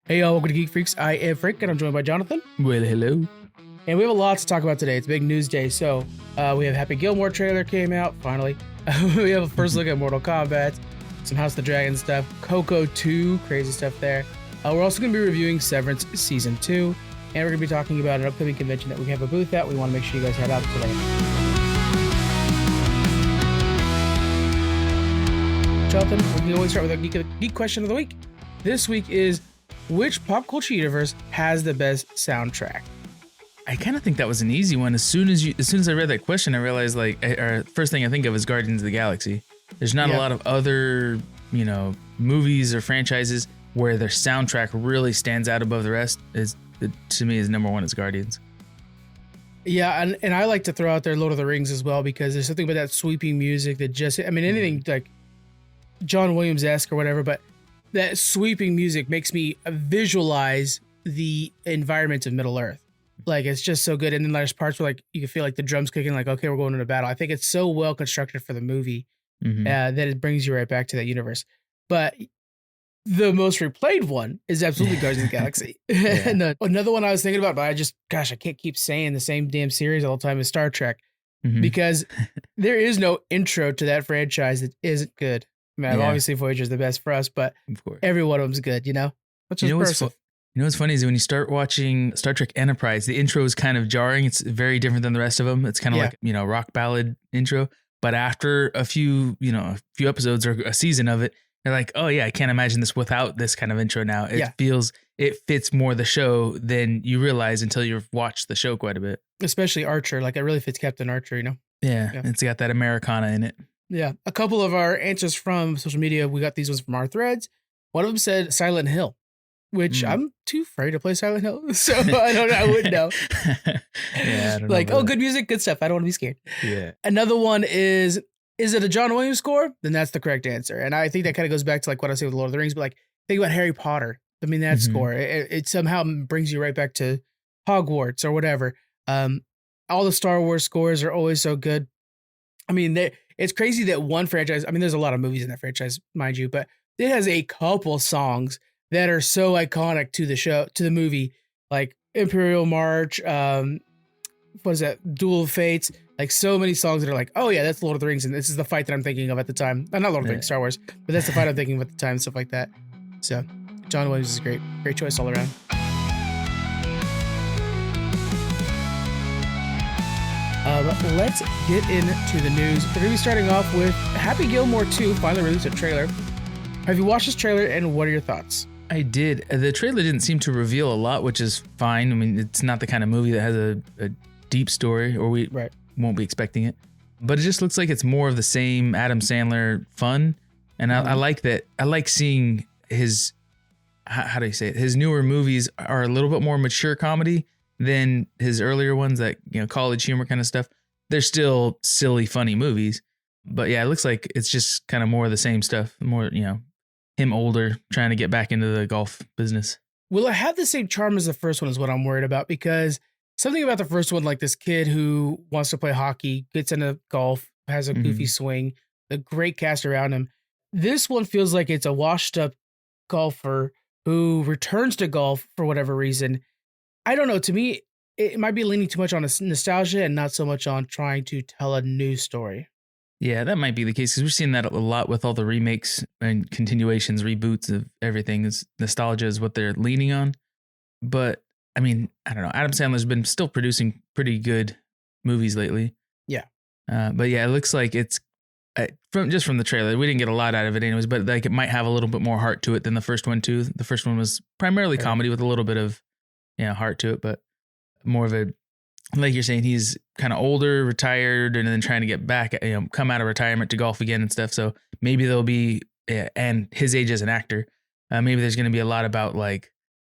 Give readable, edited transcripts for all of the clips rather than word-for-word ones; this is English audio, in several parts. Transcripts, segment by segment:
Hey y'all, welcome to Geek Freaks. I am Frank and I'm joined by Jonathan. Well, hello. And we have a lot to talk about today. It's a big news day. So we have Happy Gilmore trailer came out, finally. We have a first look at Mortal Kombat, some House of the Dragon stuff, Coco 2, crazy stuff there. We're also going to be reviewing Severance Season 2. And we're going to be talking about an upcoming convention that we have a booth at. We want to make sure you guys head out today. Jonathan, we can always start with our geek question of the week. This week is, which pop culture universe has the best soundtrack? I kind of think that was an easy one. As soon as I read that question, I realized first thing I think of is Guardians of the Galaxy. There's not a lot of other, movies or franchises where their soundtrack really stands out above the rest. To me is number one is Guardians. Yeah, and I like to throw out there Lord of the Rings as well, because there's something about that sweeping music that anything like John Williams-esque or whatever, but that sweeping music makes me visualize the environment of Middle Earth. Like, it's just so good. And then there's parts where, like, you can feel like the drums kicking, like, okay, we're going into battle. I think it's so well constructed for the movie that it brings you right back to that universe. But the most replayed one is absolutely Guardians of the Galaxy. And another one I was thinking about, but I can't keep saying the same damn series all the time, is Star Trek. Because there is no intro to that franchise that isn't good. I mean, obviously Voyager's the best for us, but every one of them's good, Which is personal. What's funny is when you start watching Star Trek Enterprise, the intro is kind of jarring. It's very different than the rest of them. It's kind of like, rock ballad intro. But after a few episodes or a season of it, you're like, oh yeah, I can't imagine this without this kind of intro now. It fits more the show than you realize until you've watched the show quite a bit. Especially Archer. Like, it really fits Captain Archer, Yeah. It's got that Americana in it. Yeah. A couple of our answers from social media, we got these ones from our threads. One of them said Silent Hill, which I'm too afraid to play Silent Hill. So I wouldn't know. I don't like, know good music, good stuff. I don't want to be scared. Yeah. Another one is it a John Williams score? Then that's the correct answer. And I think that kind of goes back to like what I say with Lord of the Rings, but like, think about Harry Potter. I mean, that score, it somehow brings you right back to Hogwarts or whatever. All the Star Wars scores are always so good. I mean, it's crazy that one franchise, I mean, there's a lot of movies in that franchise, mind you, but it has a couple songs that are so iconic to the movie, like Imperial March, what is that, Duel of Fates, like so many songs that are like, oh yeah, that's Lord of the Rings, and this is the fight that I'm thinking of at the time. Not Lord of the Rings, Star Wars, but that's the fight I'm thinking of at the time, stuff like that. So John Williams is great choice all around. Let's get into the news. We're going to be starting off with Happy Gilmore 2 finally released a trailer. Have you watched this trailer, and what are your thoughts? I did. The trailer didn't seem to reveal a lot, which is fine. I mean, it's not the kind of movie that has a deep story, or we won't be expecting it. But it just looks like it's more of the same Adam Sandler fun. And I like that. I like seeing his, how do you say it? His newer movies are a little bit more mature comedy than his earlier ones, that, college humor kind of stuff. They're still silly, funny movies. But yeah, it looks like it's just kind of more of the same stuff. More, him older, trying to get back into the golf business. Will it have the same charm as the first one is what I'm worried about, because something about the first one, like this kid who wants to play hockey, gets into golf, has a goofy swing, a great cast around him. This one feels like it's a washed up golfer who returns to golf for whatever reason. I don't know. To me, it might be leaning too much on nostalgia and not so much on trying to tell a new story. Yeah, that might be the case, because we're seeing that a lot with all the remakes and continuations, reboots of everything. Is nostalgia is what they're leaning on. But I mean, I don't know. Adam Sandler's been still producing pretty good movies lately. Yeah. But yeah, it looks like it's from the trailer. We didn't get a lot out of it anyways, but like it might have a little bit more heart to it than the first one too. The first one was primarily comedy with a little bit of heart to it, but more of a, like you're saying, he's kind of older, retired, and then trying to get back, come out of retirement to golf again and stuff. So maybe there'll be, and his age as an actor, maybe there's going to be a lot about like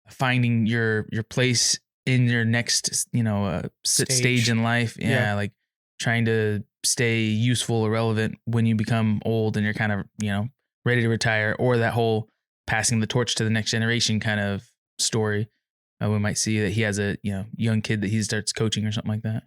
finding your place in your next, stage in life. Yeah. Like trying to stay useful or relevant when you become old and you're kind of, ready to retire, or that whole passing the torch to the next generation kind of story. We might see that he has a young kid that he starts coaching or something like that.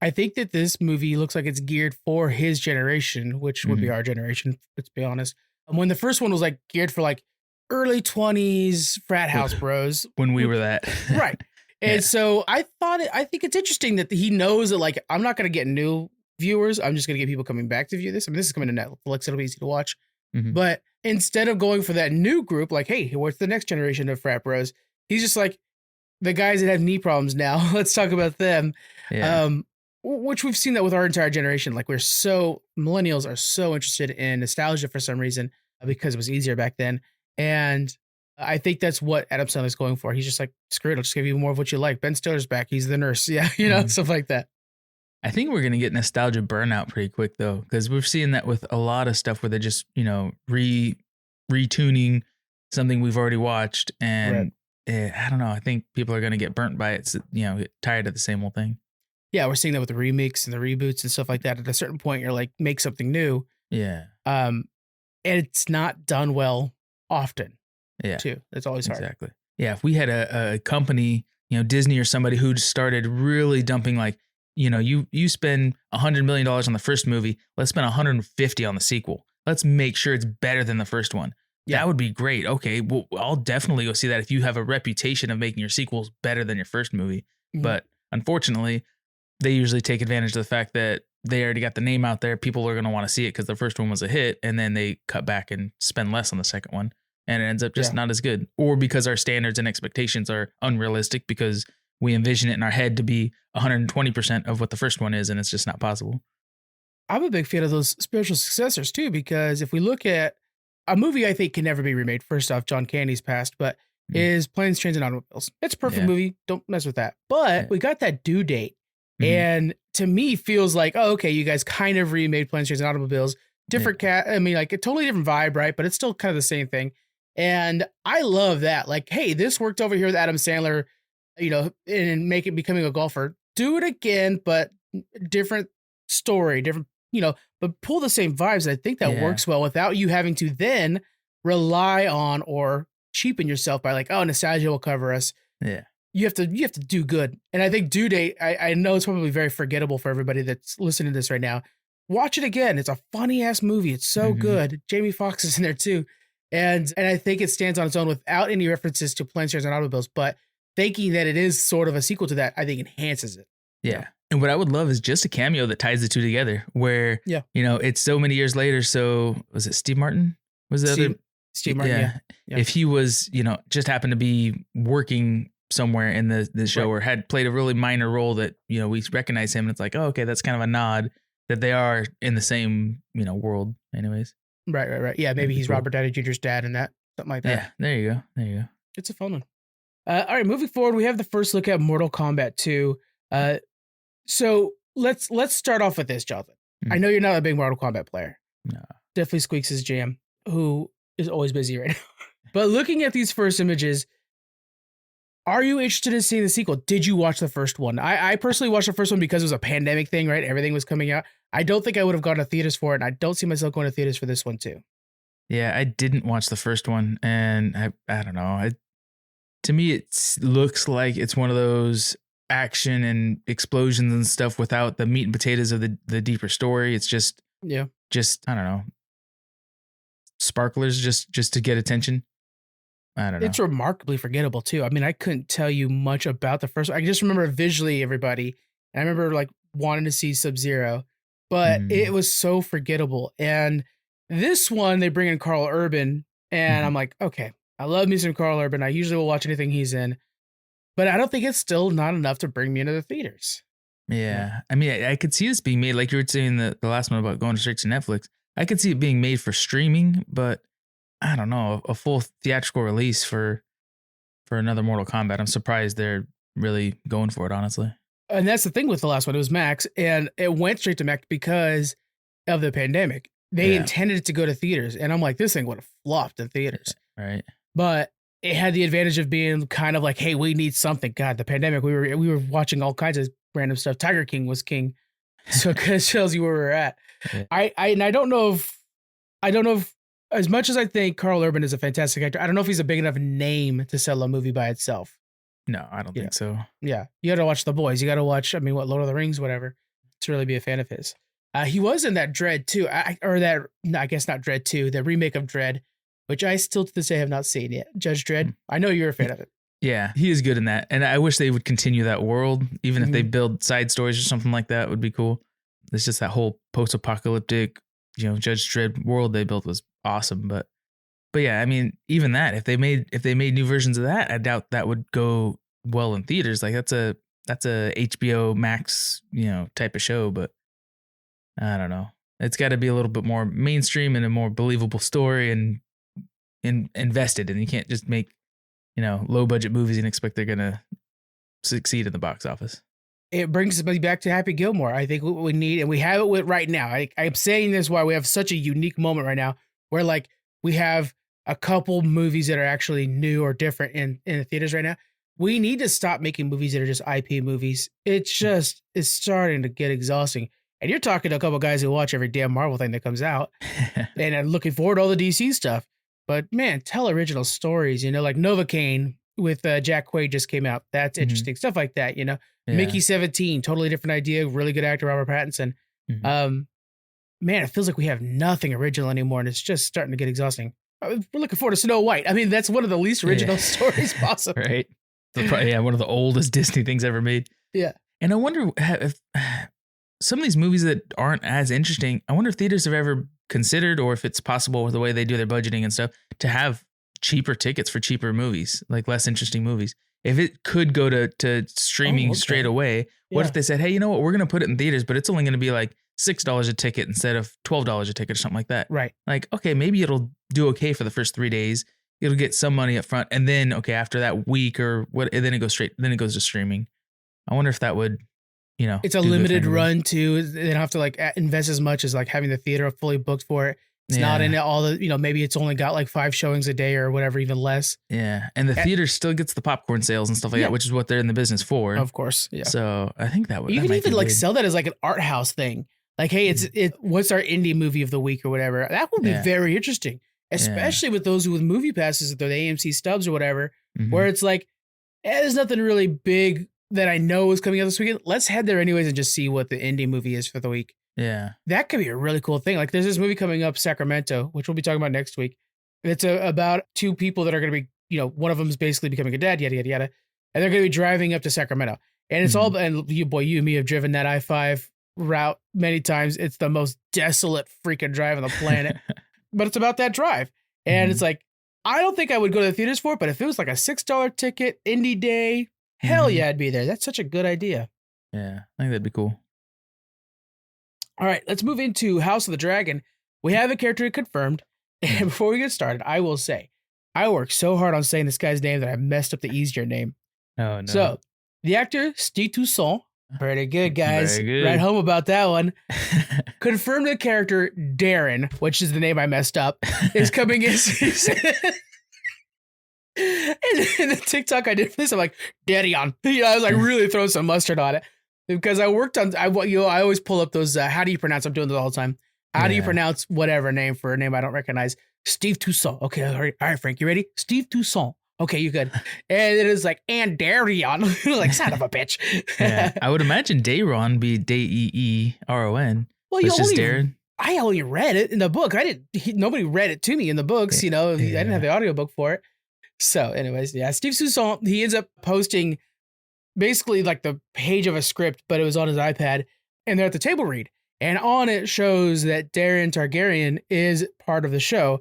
I think that this movie looks like it's geared for his generation, which would be our generation, let's be honest. When the first one was like geared for like early 20s frat house bros. When we were that. Right. And Yeah. so I think it's interesting that he knows that, like, I'm not going to get new viewers. I'm just going to get people coming back to view this. I mean, this is coming to Netflix. It'll be easy to watch. Mhm. But instead of going for that new group, like, hey, what's the next generation of frat bros? He's just like, the guys that have knee problems now. Let's talk about them. Yeah. Which we've seen that with our entire generation. Like, millennials are so interested in nostalgia for some reason because it was easier back then. And I think that's what Adam Sandler's going for. He's just like, screw it, I'll just give you more of what you like. Ben Stiller's back. He's the nurse. Yeah, Mhm. stuff like that. I think we're gonna get nostalgia burnout pretty quick though, because we're seeing that with a lot of stuff where they're just retuning something we've already watched, and I don't know. I think people are gonna get burnt by it. Get tired of the same old thing. Yeah, we're seeing that with the remakes and the reboots and stuff like that. At a certain point, you're like, make something new. Yeah. And it's not done well often. Yeah. Too. It's always hard. Exactly. Yeah. If we had a company, Disney or somebody who just started really dumping, like, you spend $100 million on the first movie, let's spend 150 on the sequel. Let's make sure it's better than the first one. Yeah. That would be great. Okay, well, I'll definitely go see that if you have a reputation of making your sequels better than your first movie. Mhm. But unfortunately, they usually take advantage of the fact that they already got the name out there. People are going to want to see it because the first one was a hit, and then they cut back and spend less on the second one, and it ends up just not as good. Or because our standards and expectations are unrealistic because we envision it in our head to be 120% of what the first one is, and it's just not possible. I'm a big fan of those spiritual successors too, because if we look at a movie I think can never be remade, first off, John Candy's passed, but is Planes, Trains, and Automobiles. It's a perfect movie. Don't mess with that. But we got that due date. And to me, feels like, oh, okay, you guys kind of remade Planes, Trains, and Automobiles. Different I mean, like a totally different vibe, right? But it's still kind of the same thing. And I love that. Like, hey, this worked over here with Adam Sandler, and becoming a golfer. Do it again, but different story, different, but pull the same vibes. I think that works well without you having to then rely on or cheapen yourself by like, oh, nostalgia will cover us. Yeah. You have to do good. And I think Due Date, I know it's probably very forgettable for everybody that's listening to this right now. Watch it again. It's a funny ass movie. It's so good. Jamie Foxx is in there too. And I think it stands on its own without any references to Planes, Trains, and Automobiles, but thinking that it is sort of a sequel to that, I think enhances it. Yeah. And what I would love is just a cameo that ties the two together where, it's so many years later. So was it Steve Martin? Was the other? Steve Martin. Yeah. If he was, just happened to be working somewhere in the show or had played a really minor role that, we recognize him. And it's like, oh, okay, that's kind of a nod that they are in the same, world anyways. Right. Yeah. Maybe he's cool. Robert Downey Jr.'s dad and that, something like that. Yeah. There you go. It's a fun one. All right. Moving forward, we have the first look at Mortal Kombat 2. So let's start off with this, Jonathan. I know you're not a big Mortal Kombat player. No. Definitely Squeaks' his jam, who is always busy right now. But looking at these first images, are you interested in seeing the sequel? Did you watch the first one? I personally watched the first one because it was a pandemic thing, right? Everything was coming out. I don't think I would have gone to theaters for it, and I don't see myself going to theaters for this one too. Yeah, I didn't watch the first one, and I don't know. To me, it looks like it's one of those action and explosions and stuff without the meat and potatoes of the deeper story. It's just I don't know, sparklers just to get attention. I don't know. It's remarkably forgettable too. I mean, I couldn't tell you much about the first one. I just remember visually everybody. And I remember like wanting to see Sub-Zero, but it was so forgettable. And this one, they bring in Carl Urban, and I'm like, okay, I love me some Carl Urban. I usually will watch anything he's in, but I don't think it's still not enough to bring me into the theaters. Yeah. I mean, I could see this being made, like you were saying the last one about going straight to Netflix. I could see it being made for streaming, but I don't know, a full theatrical release for another Mortal Kombat. I'm surprised they're really going for it, honestly. And that's the thing with the last one. It was Max, and it went straight to Max because of the pandemic. They intended it to go to theaters, and I'm like, this thing would have flopped in theaters. Right. But it had the advantage of being kind of like, hey, we need something. God, the pandemic, we were watching all kinds of random stuff. Tiger King was king. So it kind of shows you where we're at. Yeah. I don't know if as much as I think Carl Urban is a fantastic actor, I don't know if he's a big enough name to sell a movie by itself. No, I don't think so. Yeah. You got to watch The Boys. You got to watch, Lord of the Rings, whatever, to really be a fan of his. He was in that Dread too. I guess not Dread 2, the remake of Dread which I still to this day have not seen yet. Judge Dredd. I know you're a fan of it. Yeah, he is good in that. And I wish they would continue that world, even if they build side stories or something like that would be cool. It's just that whole post-apocalyptic, Judge Dredd world they built was awesome. But yeah, I mean, even that, if they made new versions of that, I doubt that would go well in theaters. Like that's a HBO Max, type of show, but I don't know. It's got to be a little bit more mainstream and a more believable story and invested. And you can't just make, low budget movies and expect they're going to succeed in the box office. It brings me back to Happy Gilmore. I think what we need, and we have it with right now. I'm saying this why we have such a unique moment right now where like we have a couple movies that are actually new or different in the theaters right now. We need to stop making movies that are just IP movies. It's starting to get exhausting. And you're talking to a couple guys who watch every damn Marvel thing that comes out and I'm looking forward to all the DC stuff. But man, tell original stories, like Novocaine with Jack Quaid just came out. That's interesting. Stuff like that, Yeah. Mickey 17, totally different idea. Really good actor, Robert Pattinson. Man, it feels like we have nothing original anymore. And it's just starting to get exhausting. We're looking forward to Snow White. I mean, that's one of the least original stories possible. Right. One of the oldest Disney things ever made. Yeah. And I wonder if some of these movies that aren't as interesting, I wonder if theaters have ever considered, or if it's possible with the way they do their budgeting and stuff, to have cheaper tickets for cheaper movies, like less interesting movies. If it could go to streaming straight away, what if they said, hey, you know what, we're going to put it in theaters, but it's only going to be like $6 a ticket instead of $12 a ticket or something like that. Right. Like, okay, maybe it'll do okay for the first 3 days. It'll get some money up front. And then, okay, after that week or what, then it goes to streaming. I wonder if that would, it's a limited run too. They don't have to like invest as much as like having the theater fully booked for it. It's not in all the, maybe it's only got like 5 showings a day or whatever, even less. Yeah. And the theater still gets the popcorn sales and stuff like that, which is what they're in the business for. Of course. Yeah. So I think that would, you can even like sell that as like an art house thing. Like, hey, what's our indie movie of the week or whatever. That would be very interesting, especially with those with movie passes, the AMC stubs or whatever, where it's like, there's nothing really big that I know is coming out this weekend. Let's head there anyways and just see what the indie movie is for the week. Yeah. That could be a really cool thing. Like there's this movie coming up, Sacramento, which we'll be talking about next week. It's about 2 people that are going to be, one of them is basically becoming a dad, yada, yada, yada. And they're going to be driving up to Sacramento. And it's all, and you and me have driven that I-5 route many times. It's the most desolate freaking drive on the planet, but it's about that drive. And it's like, I don't think I would go to the theaters for it, but if it was like a $6 ticket, indie day, hell yeah, I'd be there. That's such a good idea. Yeah, I think that'd be cool. All right, let's move into House of the Dragon. We have a character confirmed. And before we get started, I will say, I worked so hard on saying this guy's name that I messed up the easier name. Oh, no. So, the actor, Steve Toussaint, pretty good, guys. Very good. Right home about that one. Confirmed the character Darren, which is the name I messed up, is coming in season. And in the TikTok I did for this, I'm like, Darion. I was like really throwing some mustard on it. Because I worked on, I always pull up those, how do you pronounce, I'm doing this all the time. How do you pronounce whatever name for a name I don't recognize? Steve Toussaint. Okay, all right, Frank, you ready? Steve Toussaint. Okay, you good. And it is like, and Darion. Like, son of a bitch. Yeah, I would imagine Dayron be Deeron. Well, it's just Darren. I only read it in the book. Nobody read it to me in the books, I didn't have the audiobook for it. So anyways, yeah, Steve Toussaint, he ends up posting basically like the page of a script, but it was on his iPad, and they're at the table read. And on it shows that Daeron Targaryen is part of the show.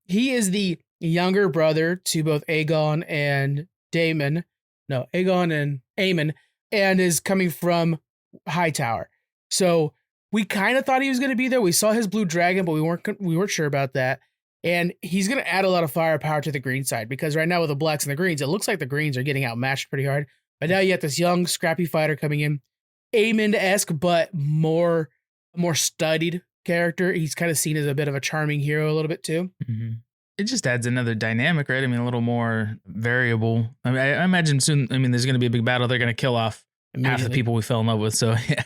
He is the younger brother to both Aegon and Aemon, and is coming from Hightower. So we kind of thought he was going to be there. We saw his blue dragon, but we weren't sure about that. And he's going to add a lot of firepower to the green side, because right now with the blacks and the greens, it looks like the greens are getting outmatched pretty hard. But now you have this young, scrappy fighter coming in, Aemond-esque, but more studied character. He's kind of seen as a bit of a charming hero a little bit too. Mm-hmm. It just adds another dynamic, right? I mean, a little more variable. I mean, I imagine soon, there's going to be a big battle. They're going to kill off half the people we fell in love with. So, yeah.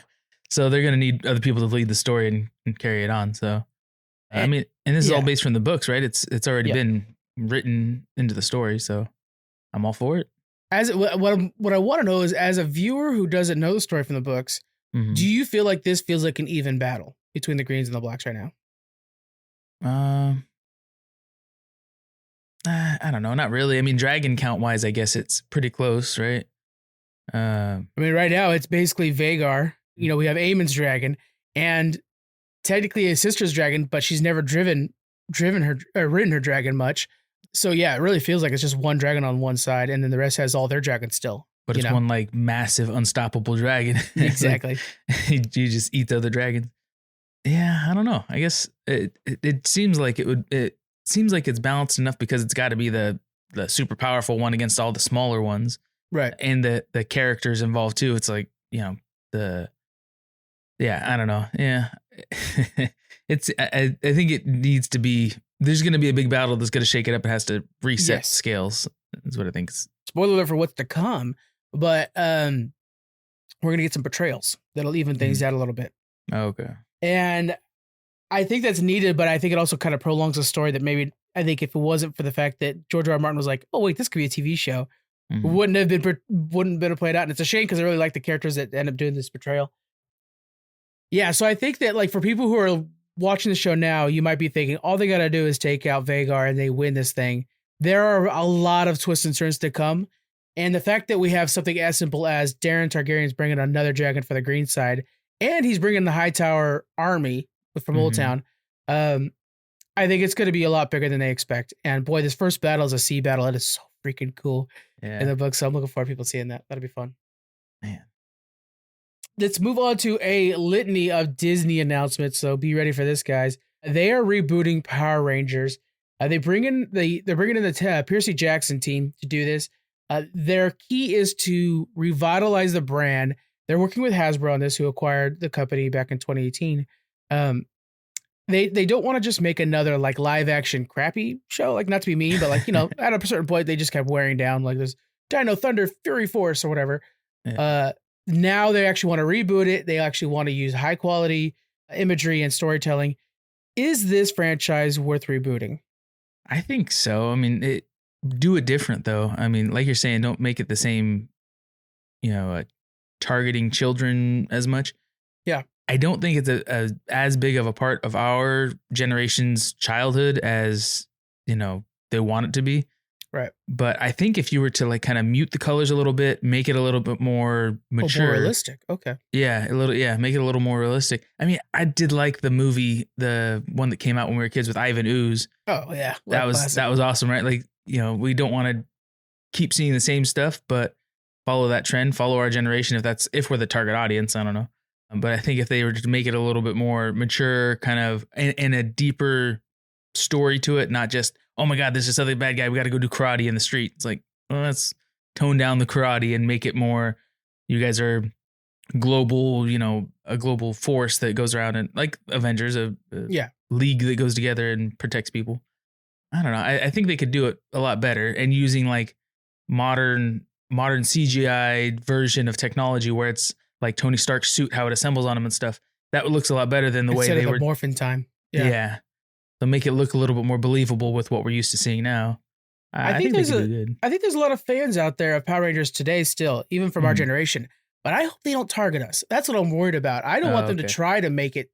So they're going to need other people to lead the story and carry it on. So, and this is all based from the books, right? It's already been written into the story. So I'm all for it. What I want to know is, as a viewer who doesn't know the story from the books, do you feel like this feels like an even battle between the greens and the blacks right now? I don't know, not really. I mean, dragon count wise, I guess it's pretty close, right? I mean, right now it's basically Vagar. You know, we have Aemon's dragon, and technically his sister's dragon, but she's never ridden her dragon much. So yeah, it really feels like it's just one dragon on one side, and then the rest has all their dragons still. But it's one like massive, unstoppable dragon. Exactly. You just eat the other dragons. Yeah, I don't know. I guess it seems like it seems like it's balanced enough because it's got to be the super powerful one against all the smaller ones, right? And the characters involved too. It's like, you know, I don't know. Yeah, I think it needs to be. There's going to be a big battle that's going to shake it up. It has to reset scales. That's what I think. Spoiler alert for what's to come, but we're going to get some betrayals that'll even things out a little bit. Okay. And I think that's needed, but I think it also kind of prolongs a story that maybe, I think if it wasn't for the fact that George R. R. Martin was like, oh wait, this could be a TV show, wouldn't have been played out. And it's a shame because I really like the characters that end up doing this betrayal. Yeah, so I think that like for people who are watching the show now, you might be thinking all they got to do is take out Vagar and they win this thing. There are a lot of twists and turns to come. And the fact that we have something as simple as Darren Targaryen's bringing another dragon for the green side, and he's bringing the Hightower army from Old Town, I think it's going to be a lot bigger than they expect. And boy, this first battle is a sea battle. It is so freaking cool in the book. So I'm looking forward to people seeing that. That'll be fun. Man. Let's move on to a litany of Disney announcements. So be ready for this, guys. They are rebooting Power Rangers. They're bringing in the Percy Jackson team to do this. Their key is to revitalize the brand. They're working with Hasbro on this, who acquired the company back in 2018. They don't want to just make another like live action crappy show. Like, not to be mean, but like, you know, at a certain point they just kept wearing down. Like this Dino Thunder Fury Force or whatever. Yeah. Now they actually want to reboot it. They actually want to use high quality imagery and storytelling. Is this franchise worth rebooting? I think so. I mean, do it different though. I mean, like you're saying, don't make it the same, you know, targeting children as much. Yeah. I don't think it's as big of a part of our generation's childhood as, you know, they want it to be. Right. But I think if you were to like kind of mute the colors a little bit, make it a little bit more mature. More realistic. Okay. Yeah. Make it a little more realistic. I mean, I did like the movie, the one that came out when we were kids with Ivan Ooze. Oh yeah. That was awesome, right? Like, you know, we don't want to keep seeing the same stuff, but follow that trend, follow our generation if we're the target audience. I don't know. But I think if they were to make it a little bit more mature, kind of, and a deeper story to it, not just, oh my God, this is other bad guy, we got to go do karate in the street. It's like, well, let's tone down the karate and make it more, you guys are global, you know, a global force that goes around and like Avengers, a league that goes together and protects people. I don't know. I think they could do it a lot better and using like modern CGI version of technology where it's like Tony Stark's suit, how it assembles on him and stuff. That looks a lot better than the way they were morphin time. Yeah. They'll make it look a little bit more believable with what we're used to seeing now. I think there's a lot of fans out there of Power Rangers today still, even from our generation. But I hope they don't target us. That's what I'm worried about. I don't want them to try to make it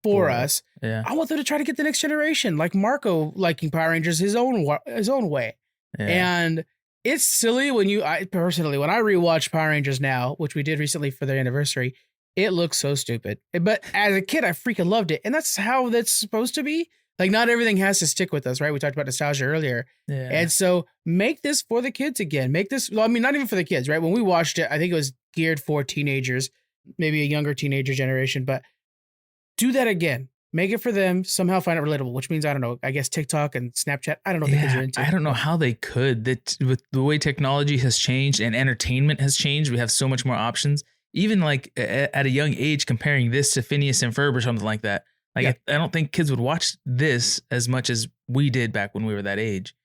for us. Yeah. I want them to try to get the next generation, like Marco liking Power Rangers his own way. Yeah. And it's silly when when I rewatch Power Rangers now, which we did recently for their anniversary, it looks so stupid. But as a kid, I freaking loved it. And that's how that's supposed to be. Like, not everything has to stick with us, right? We talked about nostalgia earlier. Yeah. And so make this for the kids again. Make this, well, I mean, not even for the kids, right? When we watched it, I think it was geared for teenagers, maybe a younger teenager generation, but do that again. Make it for them. Somehow find it relatable, which means, I don't know, I guess TikTok and Snapchat. I don't know if the kids are into it. I don't know how they could. That with the way technology has changed and entertainment has changed, we have so much more options. Even like at a young age, comparing this to Phineas and Ferb or something like that. Like, I don't think kids would watch this as much as we did back when we were that age.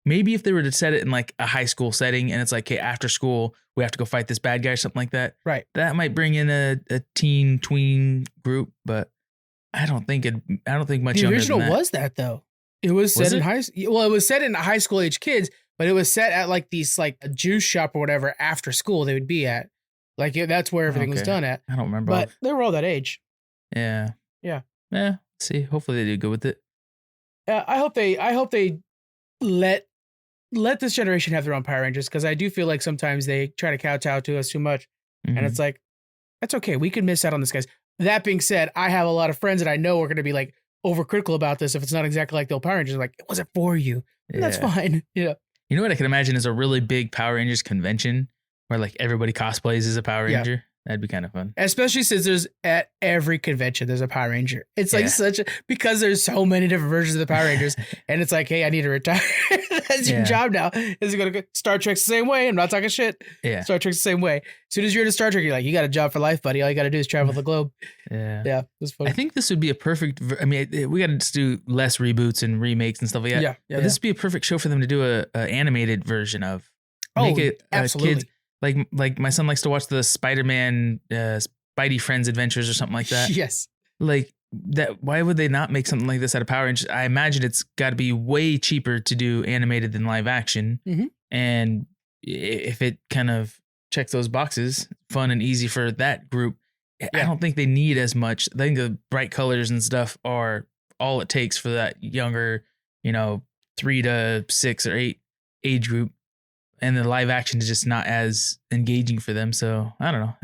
Maybe if they were to set it in like a high school setting and it's like, hey, after school, we have to go fight this bad guy or something like that. Right. That might bring in a tween group, but I don't think much younger than that. The original was that though. It was set in it was set in high school age kids, but it was set at like these like a juice shop or whatever after school they would be at. Like that's where everything was done at. I don't remember. But they were all that age. Yeah. Yeah. Yeah. See, hopefully they do good with it. I hope they let this generation have their own Power Rangers, because I do feel like sometimes they try to kowtow to us too much, and it's like, that's okay. We can miss out on this, guys. That being said, I have a lot of friends that I know are going to be like overcritical about this if it's not exactly like the old Power Rangers. Like, it wasn't for you. And that's fine. Yeah. You know what I can imagine is a really big Power Rangers convention where like everybody cosplays as a Power Ranger. That'd be kind of fun. Especially since there's at every convention, there's a Power Ranger. It's like because there's so many different versions of the Power Rangers, and it's like, hey, I need to retire. That's your job now. Is it going to go? Star Trek's the same way. I'm not talking shit. Yeah. Star Trek's the same way. As soon as you're in a Star Trek, you're like, you got a job for life, buddy. All you got to do is travel the globe. Yeah. Yeah. That's funny. I think this would be a perfect, I mean, we got to just do less reboots and remakes and stuff like that. Yeah. But this would be a perfect show for them to do a animated version of. Make it absolutely. Kids, like my son likes to watch the Spider-Man Spidey Friends Adventures or something like that. Yes. Like that. Why would they not make something like this out of Power Rangers? I imagine it's got to be way cheaper to do animated than live action. And if it kind of checks those boxes, fun and easy for that group, I don't think they need as much. I think the bright colors and stuff are all it takes for that younger, 3 to 6 or 8 age group. And the live action is just not as engaging for them. So I don't know.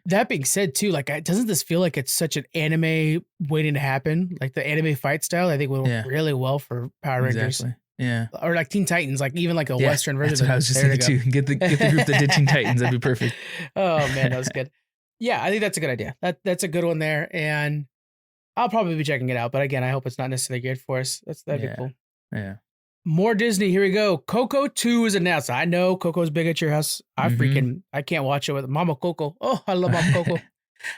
That being said too, like, doesn't this feel like it's such an anime waiting to happen? Like the anime fight style, I think will work really well for Power Rangers. Exactly. Yeah. Or like Teen Titans, like even like a Western version. That's what I was just thinking too. Get the group that did Teen Titans. That'd be perfect. Oh man, that was good. Yeah, I think that's a good idea. That's a good one there. And I'll probably be checking it out. But again, I hope it's not necessarily geared for us. That'd be cool. Yeah. More Disney. Here we go. Coco 2 is announced. I know Coco's big at your house. I can't watch it with Mama Coco. Oh, I love Mama Coco.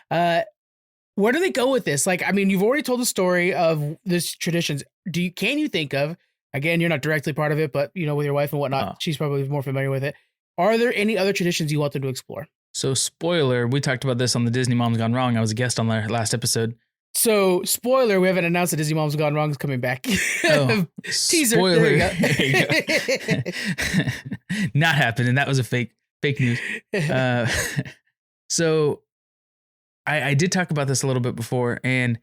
Where do they go with this? Like, I mean, you've already told the story of this traditions. Can you think of, again, you're not directly part of it, but with your wife and whatnot, she's probably more familiar with it. Are there any other traditions you want them to explore? So, spoiler, we talked about this on the Disney Moms Gone Wrong. I was a guest on the last episode. So, spoiler, we haven't announced that Disney Moms Gone Wrong is coming back. Oh, teaser. Spoiler. There you go. Not happening. That was a fake news. So, I did talk about this a little bit before, and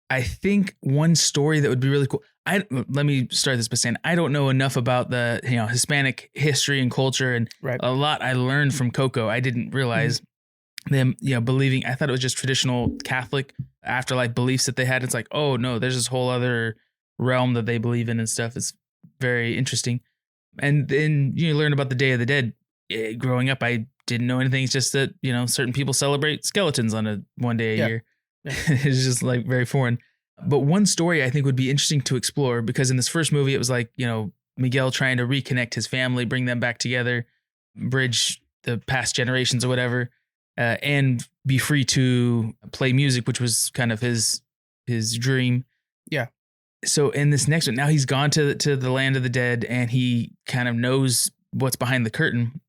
I think one story that would be really cool. Let me start this by saying I don't know enough about the Hispanic history and culture, and a lot I learned from Coco. I didn't realize them believing. I thought it was just traditional Catholic afterlife beliefs that they had. It's like, oh no, there's this whole other realm that they believe in and stuff. It's very interesting. And then you learn about the Day of the Dead. Growing up, I didn't know anything. It's just that certain people celebrate skeletons on one day a year. It's just like very foreign. But one story I think would be interesting to explore, because in this first movie, it was like, Miguel trying to reconnect his family, bring them back together, bridge the past generations or whatever, and be free to play music, which was kind of his dream. Yeah. So in this next one, now he's gone to the land of the dead, and he kind of knows what's behind the curtain.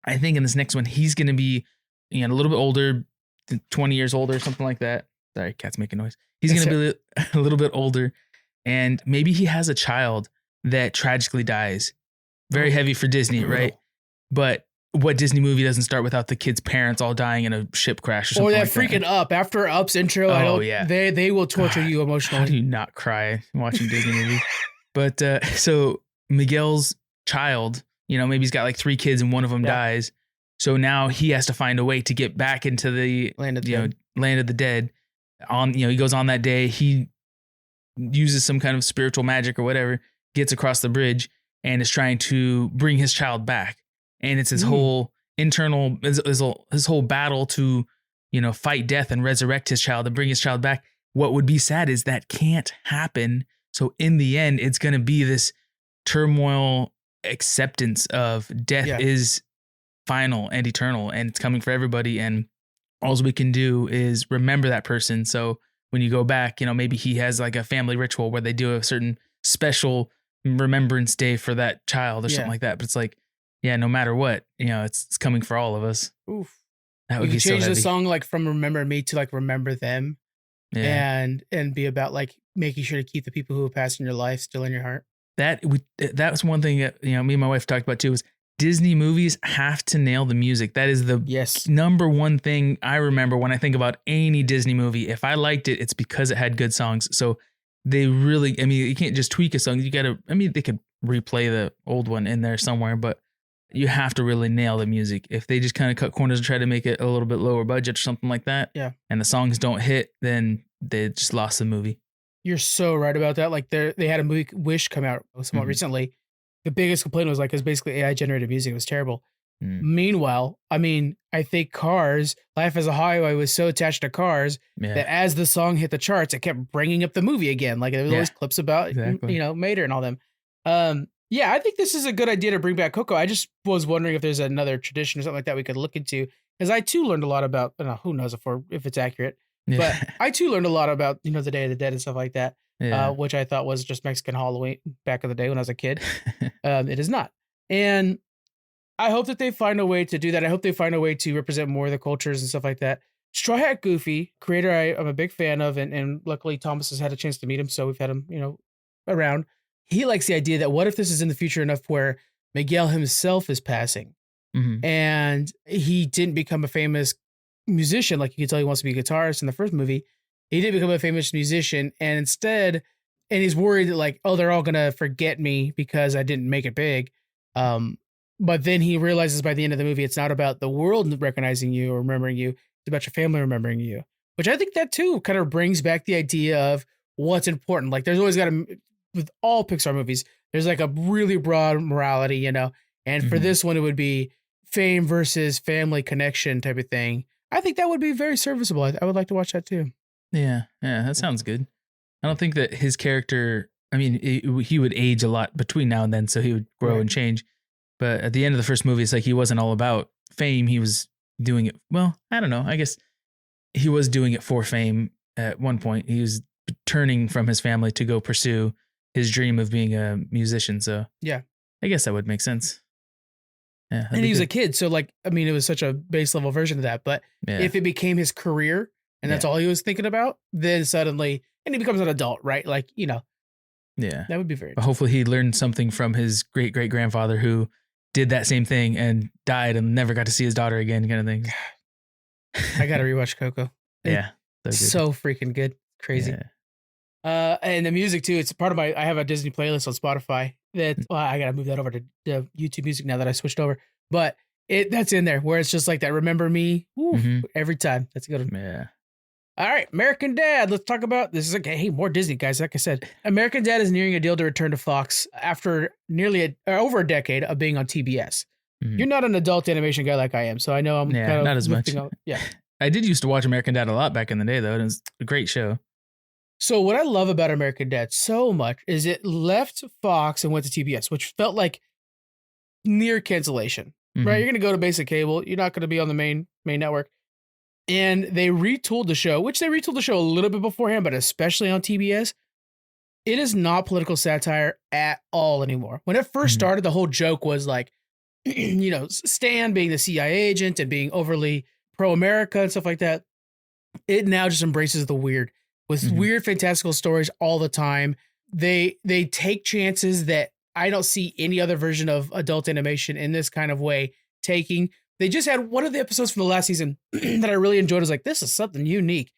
I think in this next one, he's going to be a little bit older, 20 years older, something like that. Sorry, cat's making noise. He's going to be a little bit older, and maybe he has a child that tragically dies. Very heavy for Disney, right? But what Disney movie doesn't start without the kid's parents all dying in a ship crash or something like that? Or that freaking Up. After Up's intro, they will torture you emotionally. How do you not cry watching Disney movies? But so Miguel's child, maybe he's got like 3 kids and one of them dies. So now he has to find a way to get back into the land of the dead. He goes on that day. He uses some kind of spiritual magic or whatever, gets across the bridge, and is trying to bring his child back. And it's his whole internal, his whole battle to, fight death and resurrect his child and bring his child back. What would be sad is that can't happen. So in the end, it's going to be this turmoil acceptance of death is final and eternal, and it's coming for everybody. And all we can do is remember that person. So when you go back, maybe he has like a family ritual where they do a certain special remembrance day for that child or something like that. But it's like, no matter what, it's coming for all of us. Oof. That would be so heavy. Change the song like from Remember Me to like Remember Them. Yeah. And be about like making sure to keep the people who have passed in your life still in your heart. That was one thing that, me and my wife talked about too, is Disney movies have to nail the music. That is the number one thing I remember when I think about any Disney movie. If I liked it, it's because it had good songs. So they really, you can't just tweak a song. You got to, they could replay the old one in there somewhere, but you have to really nail the music. If they just kind of cut corners and try to make it a little bit lower budget or something like that, and the songs don't hit, then they just lost the movie. You're so right about that. Like they had a movie Wish come out somewhat recently. The biggest complaint was like, it's basically AI generated music. It was terrible. Meanwhile, I mean, I think Cars, Life as a Highway was so attached to Cars that as the song hit the charts, it kept bringing up the movie again. Like there was always clips about, Mater and all them. I think this is a good idea to bring back Coco. I just was wondering if there's another tradition or something like that we could look into. Because I too learned a lot about, who knows if it's accurate, but I too learned a lot about, the Day of the Dead and stuff like that, which I thought was just Mexican Halloween back in the day when I was a kid. It is not. And I hope that they find a way to do that. I hope they find a way to represent more of the cultures and stuff like that. Straw Hat Goofy, creator I'm a big fan of, and luckily Thomas has had a chance to meet him, so we've had him, around. He likes the idea that what if this is in the future enough where Miguel himself is passing and he didn't become a famous musician, like you can tell he wants to be a guitarist in the first movie. He didn't become a famous musician, and instead, and he's worried that like, oh, they're all gonna forget me because I didn't make it big. But then he realizes by the end of the movie, it's not about the world recognizing you or remembering you. It's about your family remembering you, which I think that too kind of brings back the idea of what's important. Like there's always got to, with all Pixar movies, there's like a really broad morality, and for this one, it would be fame versus family connection type of thing. I think that would be very serviceable. I would like to watch that too. Yeah, that sounds good. I don't think that his character, I mean, he would age a lot between now and then, so he would grow and change. But at the end of the first movie, it's like he wasn't all about fame. He was doing it. Well, I don't know. I guess he was doing it for fame at one point. He was turning from his family to go pursue his dream of being a musician. So yeah, I guess that would make sense. Yeah, and he was a kid. So like, I mean, it was such a base level version of that. But if it became his career and that's all he was thinking about, then suddenly, and he becomes an adult, right? Like, that would be very. But hopefully he learned something from his great great grandfather who did that same thing and died and never got to see his daughter again, kind of thing. I got to rewatch Coco. So freaking good. Crazy. Yeah. And the music too. It's part of I have a Disney playlist on Spotify that I got to move that over to YouTube Music now that I switched over. But that's in there where it's just like that. Remember Me every time. That's a good one. Yeah. All right, American Dad. Let's talk about this. Is okay. Hey, more Disney guys. Like I said, American Dad is nearing a deal to return to Fox after nearly over a decade of being on TBS. You're not an adult animation guy like I am, so I know I'm kind of not as much. I did used to watch American Dad a lot back in the day, though. And it was a great show. So what I love about American Dad so much is it left Fox and went to TBS, which felt like near cancellation. Right? You're going to go to basic cable. You're not going to be on the main network. And they retooled the show, which they retooled the show a little bit beforehand, but especially on TBS. It is not political satire at all anymore. When it first started, the whole joke was like, Stan being the CIA agent and being overly pro-America and stuff like that. It now just embraces the weird with weird, fantastical stories all the time. They take chances that I don't see any other version of adult animation in this kind of way taking. They just had one of the episodes from the last season that I really enjoyed. I was like, this is something unique.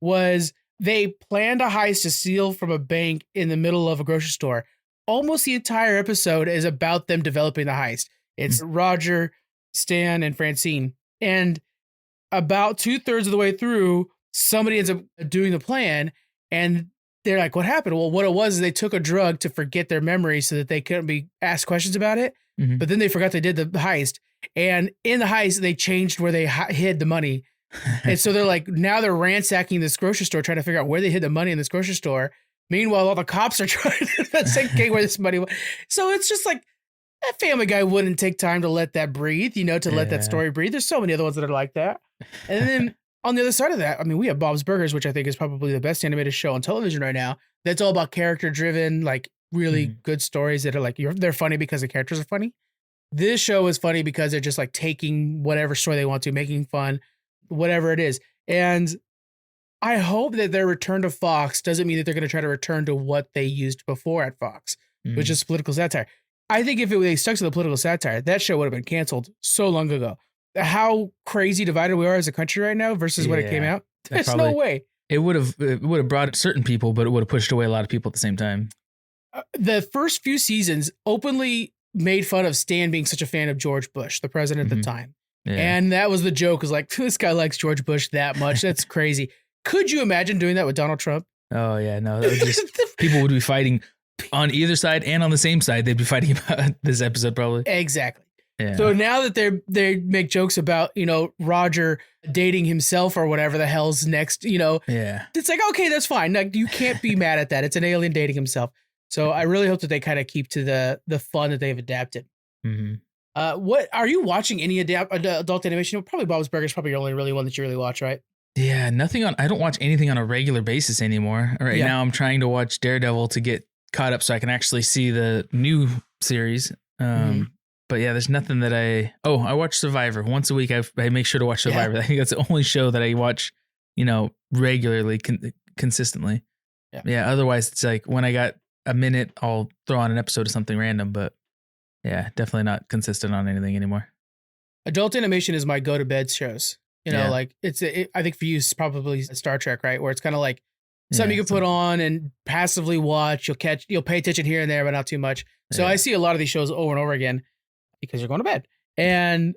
Was they planned a heist to steal from a bank in the middle of a grocery store. Almost the entire episode is about them developing the heist. It's Roger, Stan, and Francine. And about 2/3 of the way through, somebody ends up doing the plan. And they're like, what happened? Well, what it was is they took a drug to forget their memory so that they couldn't be asked questions about it. But then they forgot they did the heist. And in the heist, they changed where they hid the money. And so they're like, now they're ransacking this grocery store, trying to figure out where they hid the money in this grocery store. Meanwhile, all the cops are trying to investigate where this money was. So it's just like, that Family Guy wouldn't take time to let that breathe, to let that story breathe. There's so many other ones that are like that. And then on the other side of that, I mean, we have Bob's Burgers, which I think is probably the best animated show on television right now. That's all about character driven, like really good stories that are like, they're funny because the characters are funny. This show is funny because they're just like taking whatever story they want to, making fun, whatever it is. And I hope that their return to Fox doesn't mean that they're going to try to return to what they used before at Fox, which is political satire. I think if they stuck to the political satire, that show would have been canceled so long ago. How crazy divided we are as a country right now versus when it came out. There's no way. It would have brought certain people, but it would have pushed away a lot of people at the same time. the first few seasons openly made fun of Stan being such a fan of George Bush, the president at the time. Yeah. And that was the joke, is like, this guy likes George Bush that much. That's crazy. Could you imagine doing that with Donald Trump? Oh yeah, no, that would just people would be fighting on either side and on the same side. They'd be fighting about this episode probably. Exactly. Yeah. So now that they make jokes about, Roger dating himself or whatever the hell's next, Yeah. it's like, okay, that's fine. Like, you can't be mad at that. It's an alien dating himself. So I really hope that they kind of keep to the fun that they've adapted. Mm-hmm. What are you watching any adult animation? Probably Bob's Burgers, probably your only really one that you really watch, right? Yeah, I don't watch anything on a regular basis anymore. Right now I'm trying to watch Daredevil to get caught up so I can actually see the new series. But yeah, there's nothing that I watch Survivor once a week. I make sure to watch Survivor. I think that's the only show that I watch, regularly, consistently. Yeah. Otherwise it's like when I got a minute, I'll throw on an episode of something random, but yeah, definitely not consistent on anything anymore. Adult animation is my go to bed shows. Like I think for you, it's probably Star Trek, right? Where it's kind of like something you can put on and passively watch. You'll pay attention here and there, but not too much. So I see a lot of these shows over and over again because you're going to bed. And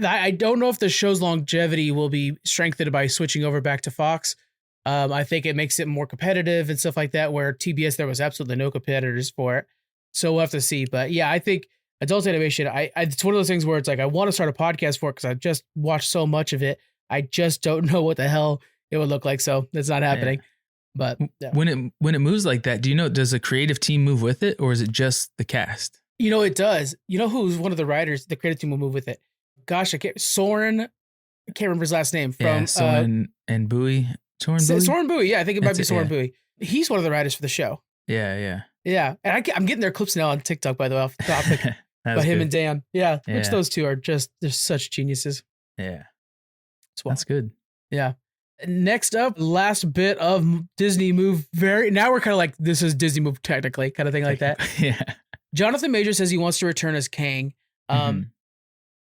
I don't know if the show's longevity will be strengthened by switching over back to Fox. I think it makes it more competitive and stuff like that, where TBS, there was absolutely no competitors for it. So we'll have to see. But yeah, I think adult animation, it's one of those things where it's like, I want to start a podcast for it because I just watched so much of it. I just don't know what the hell it would look like. So that's not happening. But when it moves like that, does a creative team move with it, or is it just the cast? It does. Who's one of the writers? The creative team will move with it. Gosh, Soren. I can't remember his last name. From Soren and Bowie. Soren Bowie. Yeah, I think it might be Soren Bowie. He's one of the writers for the show. Yeah. Yeah, and I'm getting their clips now on TikTok, by the way, off the topic. By him and Dan. Yeah, which those two are they're such geniuses. Yeah. Well. That's good. Yeah. Next up, last bit of Disney move. Now we're kind of like, this is Disney move technically, kind of thing like that. Yeah. Jonathan Major says he wants to return as Kang.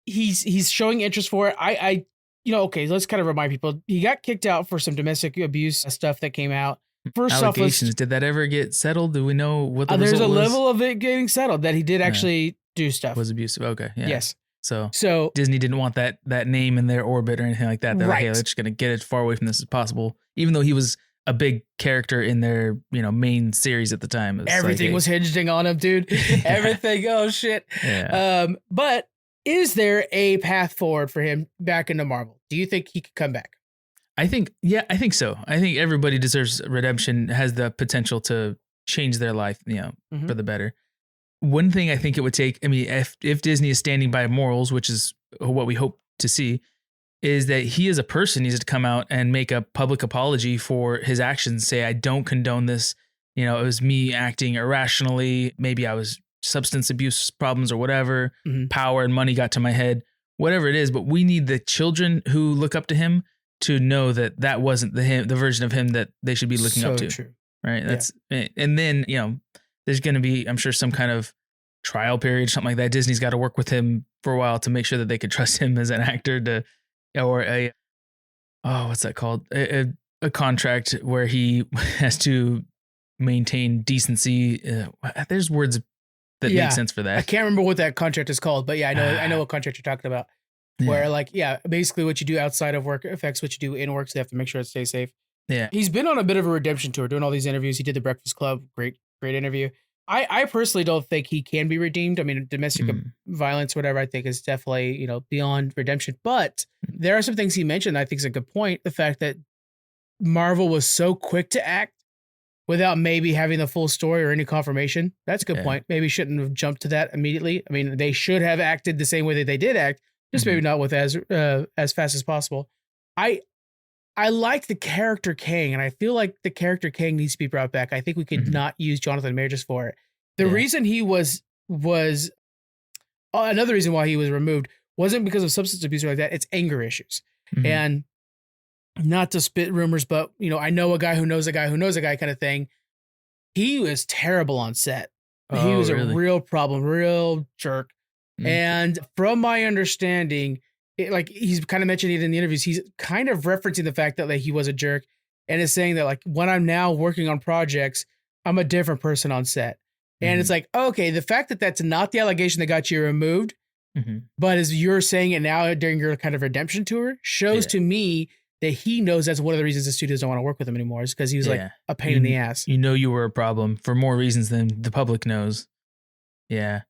He's showing interest for it. Okay, let's kind of remind people. He got kicked out for some domestic abuse stuff that came out. First allegations. Did that ever get settled? Do we know what the there's result a was? level of it getting settled that he did actually do stuff. Was abusive. Okay. Yeah. Yes. So Disney didn't want that name in their orbit or anything like that. They're like, hey, let's just gonna get as far away from this as possible. Even though he was a big character in their main series at the time. Everything was hinging on him, dude. Everything. Oh shit. Yeah. But is there a path forward for him back into Marvel? Do you think he could come back? I think so. I think everybody deserves redemption, has the potential to change their life, for the better. One thing I think it would take, if Disney is standing by morals, which is what we hope to see, is that he as a person needs to come out and make a public apology for his actions. Say, I don't condone this. It was me acting irrationally. Maybe I was substance abuse problems or whatever. Power and money got to my head, whatever it is. But we need the children who look up to him to know that wasn't the version of him that they should be looking up to. True. Right. And then, there's going to be, I'm sure, some kind of trial period, something like that. Disney's got to work with him for a while to make sure that they could trust him as an actor what's that called? A contract where he has to maintain decency. There's words that make sense for that. I can't remember what that contract is called, but I know what contract you're talking about. Where basically what you do outside of work affects what you do in work, so they have to make sure it stays safe. Yeah. He's been on a bit of a redemption tour, doing all these interviews. He did the Breakfast Club, great interview. I personally don't think he can be redeemed. Domestic violence, whatever, I think is definitely, beyond redemption. But there are some things he mentioned I think is a good point. The fact that Marvel was so quick to act without maybe having the full story or any confirmation. That's a good point. Maybe shouldn't have jumped to that immediately. They should have acted the same way that they did act, just maybe not with as fast as possible. I like the character Kang, and I feel like the character Kang needs to be brought back. I think we could not use Jonathan Majors for it. The reason he was another reason why he was removed wasn't because of substance abuse or like that. It's anger issues. And not to spit rumors, but I know a guy who knows a guy who knows a guy kind of thing. He was terrible on set. He was a real problem, real jerk. And from my understanding, he's kind of mentioned it in the interviews. He's kind of referencing the fact that he was a jerk and is saying that when I'm now working on projects, I'm a different person on set. And it's like, okay, the fact that that's not the allegation that got you removed, but as you're saying it now during your kind of redemption tour, shows to me that he knows that's one of the reasons the studios don't want to work with him anymore, is because he was like a pain in the ass. You know, you were a problem for more reasons than the public knows. Yeah.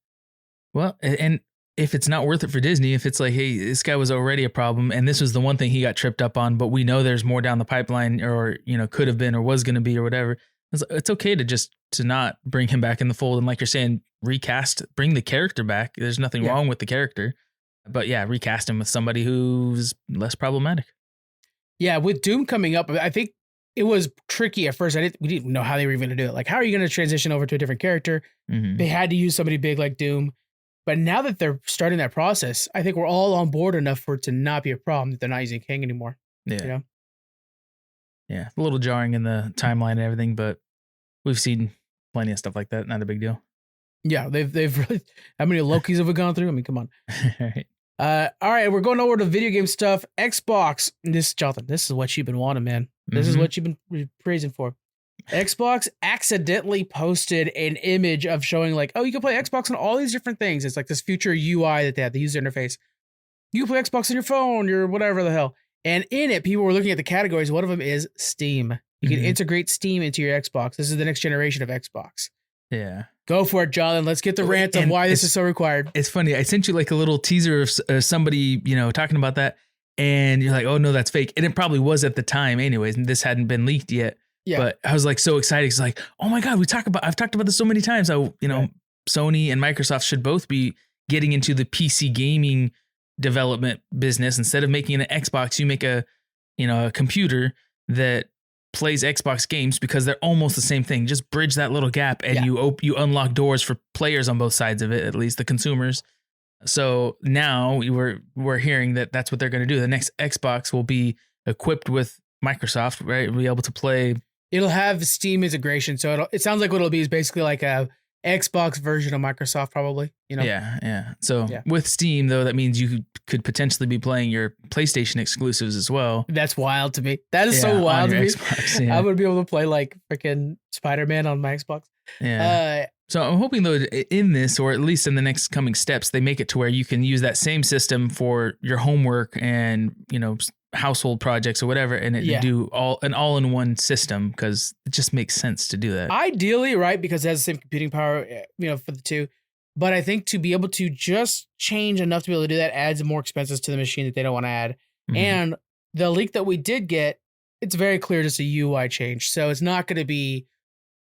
Well, and if it's not worth it for Disney, if it's like, hey, this guy was already a problem and this was the one thing he got tripped up on, but we know there's more down the pipeline, or, you know, could have been or was going to be or whatever. It's okay to not bring him back in the fold. And like you're saying, recast, bring the character back. There's nothing wrong with the character, but recast him with somebody who's less problematic. Yeah. With Doom coming up, I think it was tricky at first. We didn't know how they were even going to do it. Like, how are you going to transition over to a different character? They had to use somebody big like Doom. But now that they're starting that process, I think we're all on board enough for it to not be a problem that they're not using Kang anymore. Yeah. You know? Yeah. A little jarring in the timeline and everything, but we've seen plenty of stuff like that. Not a big deal. Yeah. They've really, how many Lokis have we gone through? I mean, come on. All right. We're going over to video game stuff. Xbox. Jonathan, this is what you've been wanting, man. This is what you've been praising for. Xbox accidentally posted an image of showing like, oh, you can play Xbox on all these different things. It's like this future UI that they have, the user interface. You can play Xbox on your phone, your whatever the hell. And in it, people were looking at the categories. One of them is Steam. You can integrate Steam into your Xbox. This is the next generation of Xbox. Yeah. Go for it, John. Let's get the rant of why this is so required. It's funny. I sent you like a little teaser of somebody, you know, talking about that. And you're like, oh, no, that's fake. And it probably was at the time anyways. And this hadn't been leaked yet. Yeah. But I was like so excited. It's like, oh my God, I've talked about this so many times. How, you know, Sony and Microsoft should both be getting into the PC gaming development business. Instead of making an Xbox, you make a computer that plays Xbox games, because they're almost the same thing. Just bridge that little gap and you unlock doors for players on both sides of it, at least the consumers. So now we're hearing that that's what they're going to do. The next Xbox will be equipped with Microsoft, right? We'll be able to play. It'll have Steam integration. So it sounds like what it'll be is basically like a Xbox version of Microsoft, probably, you know? Yeah. So with Steam, though, that means you could potentially be playing your PlayStation exclusives as well. That's wild to me. That is so wild to me. Xbox, I would be able to play like freaking Spider-Man on my Xbox. Yeah. So I'm hoping, though, in this, or at least in the next coming steps, they make it to where you can use that same system for your homework and, you know, household projects or whatever, and do an all-in-one system, because it just makes sense to do that. Ideally, right, because it has the same computing power, you know, for the two. But I think to be able to just change enough to be able to do that adds more expenses to the machine that they don't want to add. And the leak that we did get, it's very clear just a UI change. So it's not going to be,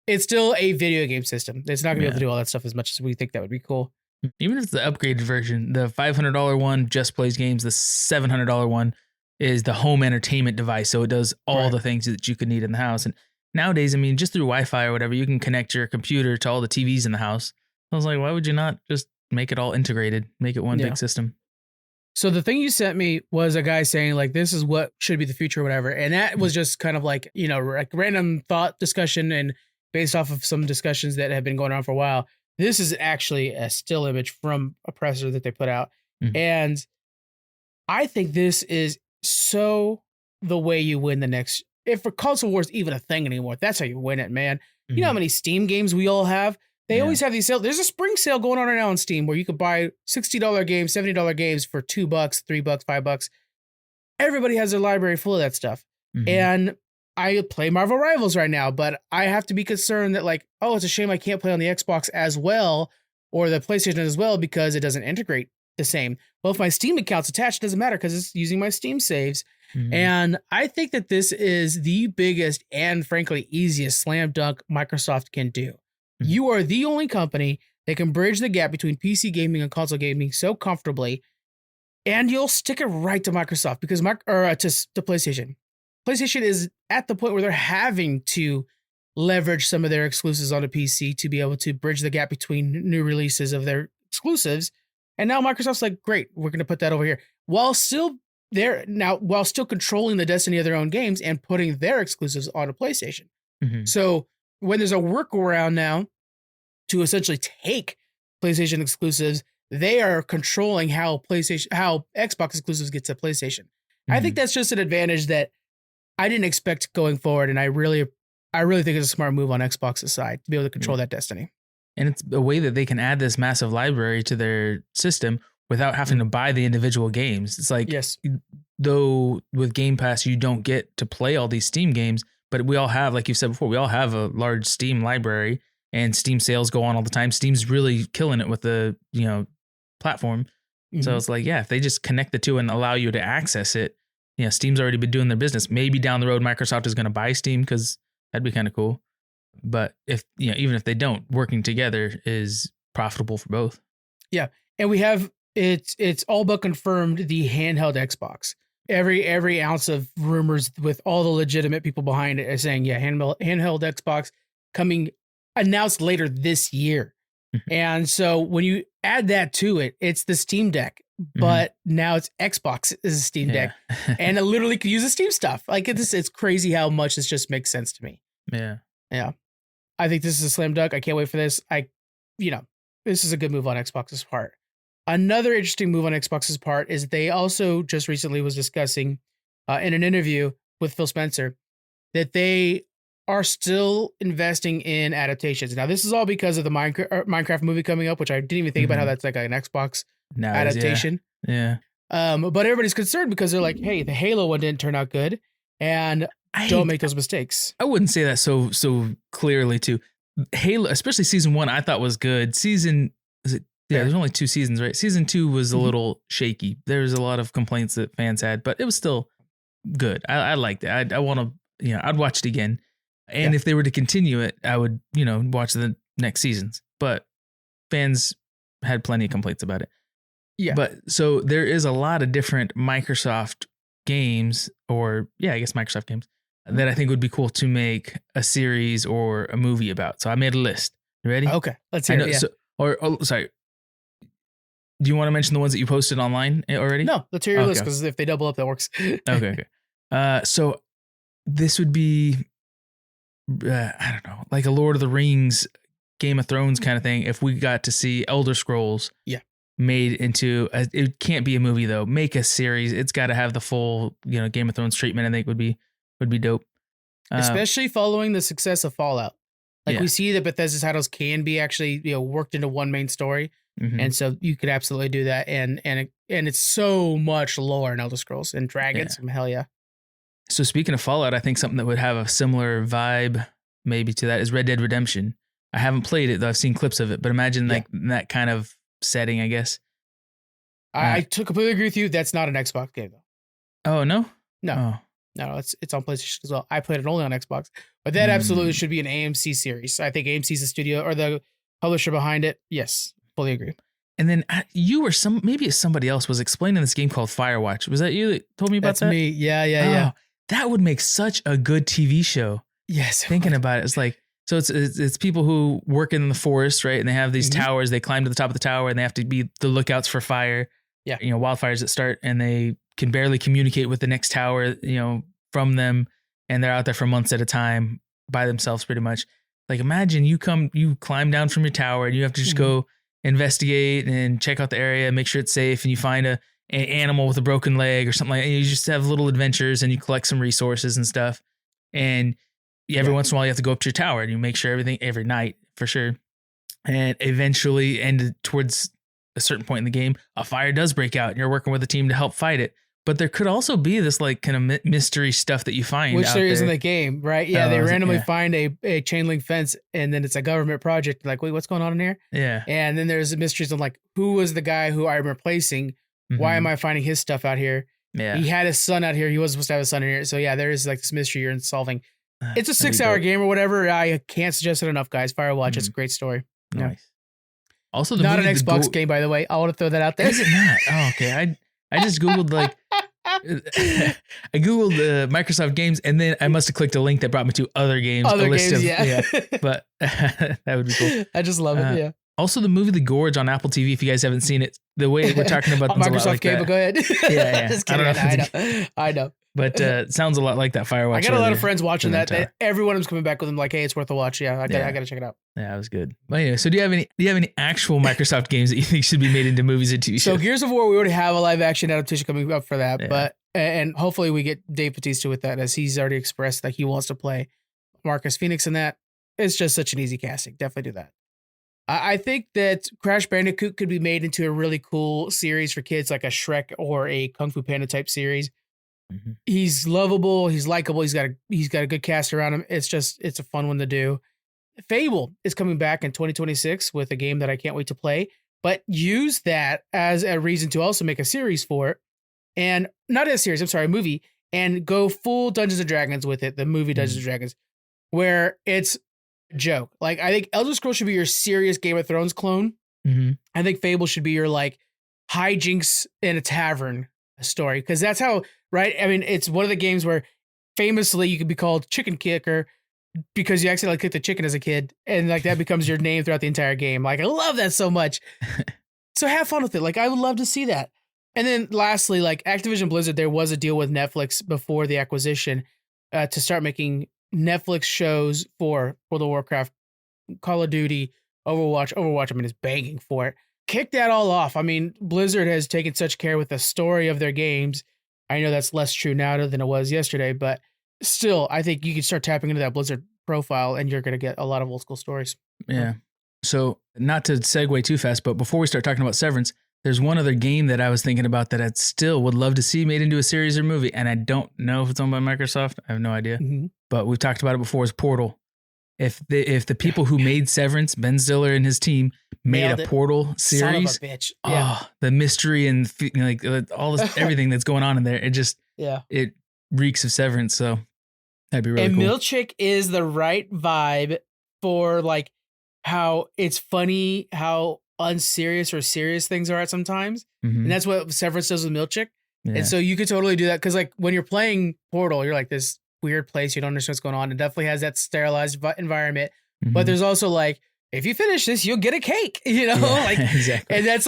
it's still a video game system. It's not going to be able to do all that stuff as much as we think that would be cool. Even if it's the upgraded version, the $500 one just plays games, the $700 one is the home entertainment device. So it does all the things that you could need in the house. And nowadays, I mean, just through Wi-Fi or whatever, you can connect your computer to all the TVs in the house. I was like, why would you not just make it all integrated, make it one big system? So the thing you sent me was a guy saying like, this is what should be the future or whatever. And that was just kind of like, you know, like random thought discussion and based off of some discussions that have been going on for a while. This is actually a still image from a presser that they put out. And I think this is so the way you win the next, if for console wars even a thing anymore, that's how you win it, man. You know how many Steam games we all have? They always have these sales. There's a spring sale going on right now on Steam where you could buy $60 games, $70 games for $2, $3, $5. Everybody has their library full of that stuff. And I play Marvel Rivals right now, but I have to be concerned that like, oh, it's a shame I can't play on the Xbox as well or the PlayStation as well because it doesn't integrate the same. Well, if my Steam account's attached, it doesn't matter because it's using my Steam saves. And I think that this is the biggest and frankly easiest slam dunk Microsoft can do. You are the only company that can bridge the gap between PC gaming and console gaming so comfortably, and you'll stick it right to Microsoft because to PlayStation. PlayStation is at the point where they're having to leverage some of their exclusives on a PC to be able to bridge the gap between new releases of their exclusives. And now Microsoft's like, great, we're going to put that over here while still controlling the destiny of their own games and putting their exclusives on a PlayStation. So when there's a workaround now to essentially take PlayStation exclusives, they are controlling how Xbox exclusives get to PlayStation. I think that's just an advantage that I didn't expect going forward, and I really I really think it's a smart move on Xbox's side to be able to control that destiny. And it's a way that they can add this massive library to their system without having to buy the individual games. It's like, Yes. though with Game Pass, you don't get to play all these Steam games, but we all have, like you said before, we all have a large Steam library and Steam sales go on all the time. Steam's really killing it with the, platform. So it's like, yeah, if they just connect the two and allow you to access it, Steam's already been doing their business. Maybe down the road, Microsoft is going to buy Steam because that'd be kind of cool. But if, even if they don't, working together is profitable for both. Yeah. And we have, it's all but confirmed the handheld Xbox. Every ounce of rumors with all the legitimate people behind it are saying, yeah, handheld Xbox coming announced later this year. And so when you add that to it, it's the Steam Deck, but now it's Xbox is a Steam Deck and it literally could use the Steam stuff. Like it's crazy how much this just makes sense to me. Yeah. Yeah. I think this is a slam dunk. I can't wait for this. This is a good move on Xbox's part. Another interesting move on Xbox's part is they also just recently was discussing in an interview with Phil Spencer that they are still investing in adaptations. Now, this is all because of the Minecraft movie coming up, which I didn't even think about how that's like an Xbox adaptation. Yeah. But everybody's concerned because they're like, hey, the Halo one didn't turn out good. And don't make those mistakes. I wouldn't say that so clearly too. Halo, especially season 1, I thought was good. There's only 2 seasons, right? Season 2 was a little shaky. There was a lot of complaints that fans had, but it was still good. I liked it. I want to, I'd watch it again. And if they were to continue it, I would, watch the next seasons. But fans had plenty of complaints about it. Yeah. But so there is a lot of different Microsoft games, or I guess Microsoft games that I think would be cool to make a series or a movie about. So I made a list. You ready? Okay, let's hear it. Yeah. Sorry. Do you want to mention the ones that you posted online already? No, let's hear your list because if they double up, that works. Okay. So this would be, I don't know, like a Lord of the Rings, Game of Thrones kind of thing. If we got to see Elder Scrolls, made into it can't be a movie though. Make a series. It's got to have the full, Game of Thrones treatment. I think would be dope. Especially following the success of Fallout. Like we see that Bethesda titles can be actually, worked into one main story. And so you could absolutely do that. And it's so much lore in Elder Scrolls and dragons. Hell yeah. So speaking of Fallout, I think something that would have a similar vibe maybe to that is Red Dead Redemption. I haven't played it though. I've seen clips of it, but imagine like that kind of setting, I guess. I completely agree with you. That's not an Xbox game though. Oh, no? No. No, it's on PlayStation as well. I played it only on Xbox, but that absolutely should be an AMC series. I think AMC's the studio or the publisher behind it. Yes, fully agree. And then you or maybe somebody else was explaining this game called Firewatch. Was that you that told me about that? That's me. Yeah. That would make such a good TV show. Yes. Thinking about it, it's like, so it's people who work in the forest, right? And they have these towers. They climb to the top of the tower and they have to be the lookouts for fire. Yeah. Wildfires that start, and they can barely communicate with the next tower, from them. And they're out there for months at a time by themselves pretty much. Like imagine you climb down from your tower and you have to just go investigate and check out the area, make sure it's safe. And you find an animal with a broken leg or something like that. And you just have little adventures and you collect some resources and stuff. And every once in a while you have to go up to your tower and you make sure every night for sure. And eventually, and towards a certain point in the game, a fire does break out and you're working with a team to help fight it. But there could also be this like kind of mystery stuff that you find, which out there is in the game, right? Yeah, they randomly find a chain link fence, and then it's a government project. Like, wait, what's going on in here? Yeah, and then there's mysteries of like, who was the guy who I'm replacing? Why am I finding his stuff out here? Yeah, he had his son out here. He wasn't supposed to have a son in here. So yeah, there is like this mystery you're solving. It's a 6-hour game or whatever. I can't suggest it enough, guys. Firewatch. It's a great story. Nice. Yeah. Also, not an Xbox game, by the way. I want to throw that out there. Is it not? Oh, okay. I just Googled like. I Googled Microsoft games, and then I must have clicked a link that brought me to other games. But that would be cool. I just love it. Yeah. Also, the movie The Gorge on Apple TV. If you guys haven't seen it, the way we're talking about Microsoft game, but go ahead. Yeah. Just kidding. I know. But it sounds a lot like that Firewatch. I got a lot of friends watching that. Everyone was coming back with them like, "Hey, it's worth a watch." Yeah, I got to check it out. Yeah, it was good. But anyway, so do you have any actual Microsoft games that you think should be made into movies and TV shows? So Gears of War, we already have a live action adaptation coming up for that, but hopefully we get Dave Bautista with that, as he's already expressed that he wants to play Marcus Phoenix in that. It's just such an easy casting. Definitely do that. I think that Crash Bandicoot could be made into a really cool series for kids, like a Shrek or a Kung Fu Panda type series. Mm-hmm. He's lovable. He's likable. He's got a good cast around him. It's a fun one to do. Fable is coming back in 2026 with a game that I can't wait to play, but use that as a reason to also make a series for it. And not a series, I'm sorry, a movie, and go full Dungeons and Dragons with it, the movie Dungeons and Dragons, where it's a joke. Like, I think Elder Scrolls should be your serious Game of Thrones clone. Mm-hmm. I think Fable should be your like hijinks in a tavern story, because that's how, right? I mean, it's one of the games where famously you could be called Chicken Kicker because you accidentally kicked a chicken as a kid, and like that becomes your name throughout the entire game. Like, I love that so much. So have fun with it. Like, I would love to see that. And then lastly, like Activision Blizzard, there was a deal with Netflix before the acquisition to start making Netflix shows for World of Warcraft, Call of Duty, Overwatch. Overwatch, I mean, is begging for it. Kick that all off. I mean, Blizzard has taken such care with the story of their games. I know that's less true now than it was yesterday, but still, I think you can start tapping into that Blizzard profile and you're going to get a lot of old school stories. Yeah. So not to segue too fast, but before we start talking about Severance, there's one other game that I was thinking about that I still would love to see made into a series or movie. And I don't know if it's owned by Microsoft. I have no idea, but we've talked about it before. Is Portal. If the people who made Severance, Ben Stiller and his team, made a Portal series, Son of a bitch. Oh, the mystery and like all this, everything that's going on in there, it reeks of Severance. So that'd be really cool. And Milchick is the right vibe for like how it's funny, how unserious or serious things are at sometimes. And that's what Severance does with Milchick. And so you could totally do that. Cause like when you're playing Portal, you're like this weird place. You don't understand what's going on. It definitely has that sterilized environment, but there's also like, if you finish this, you'll get a cake, like, exactly. And that's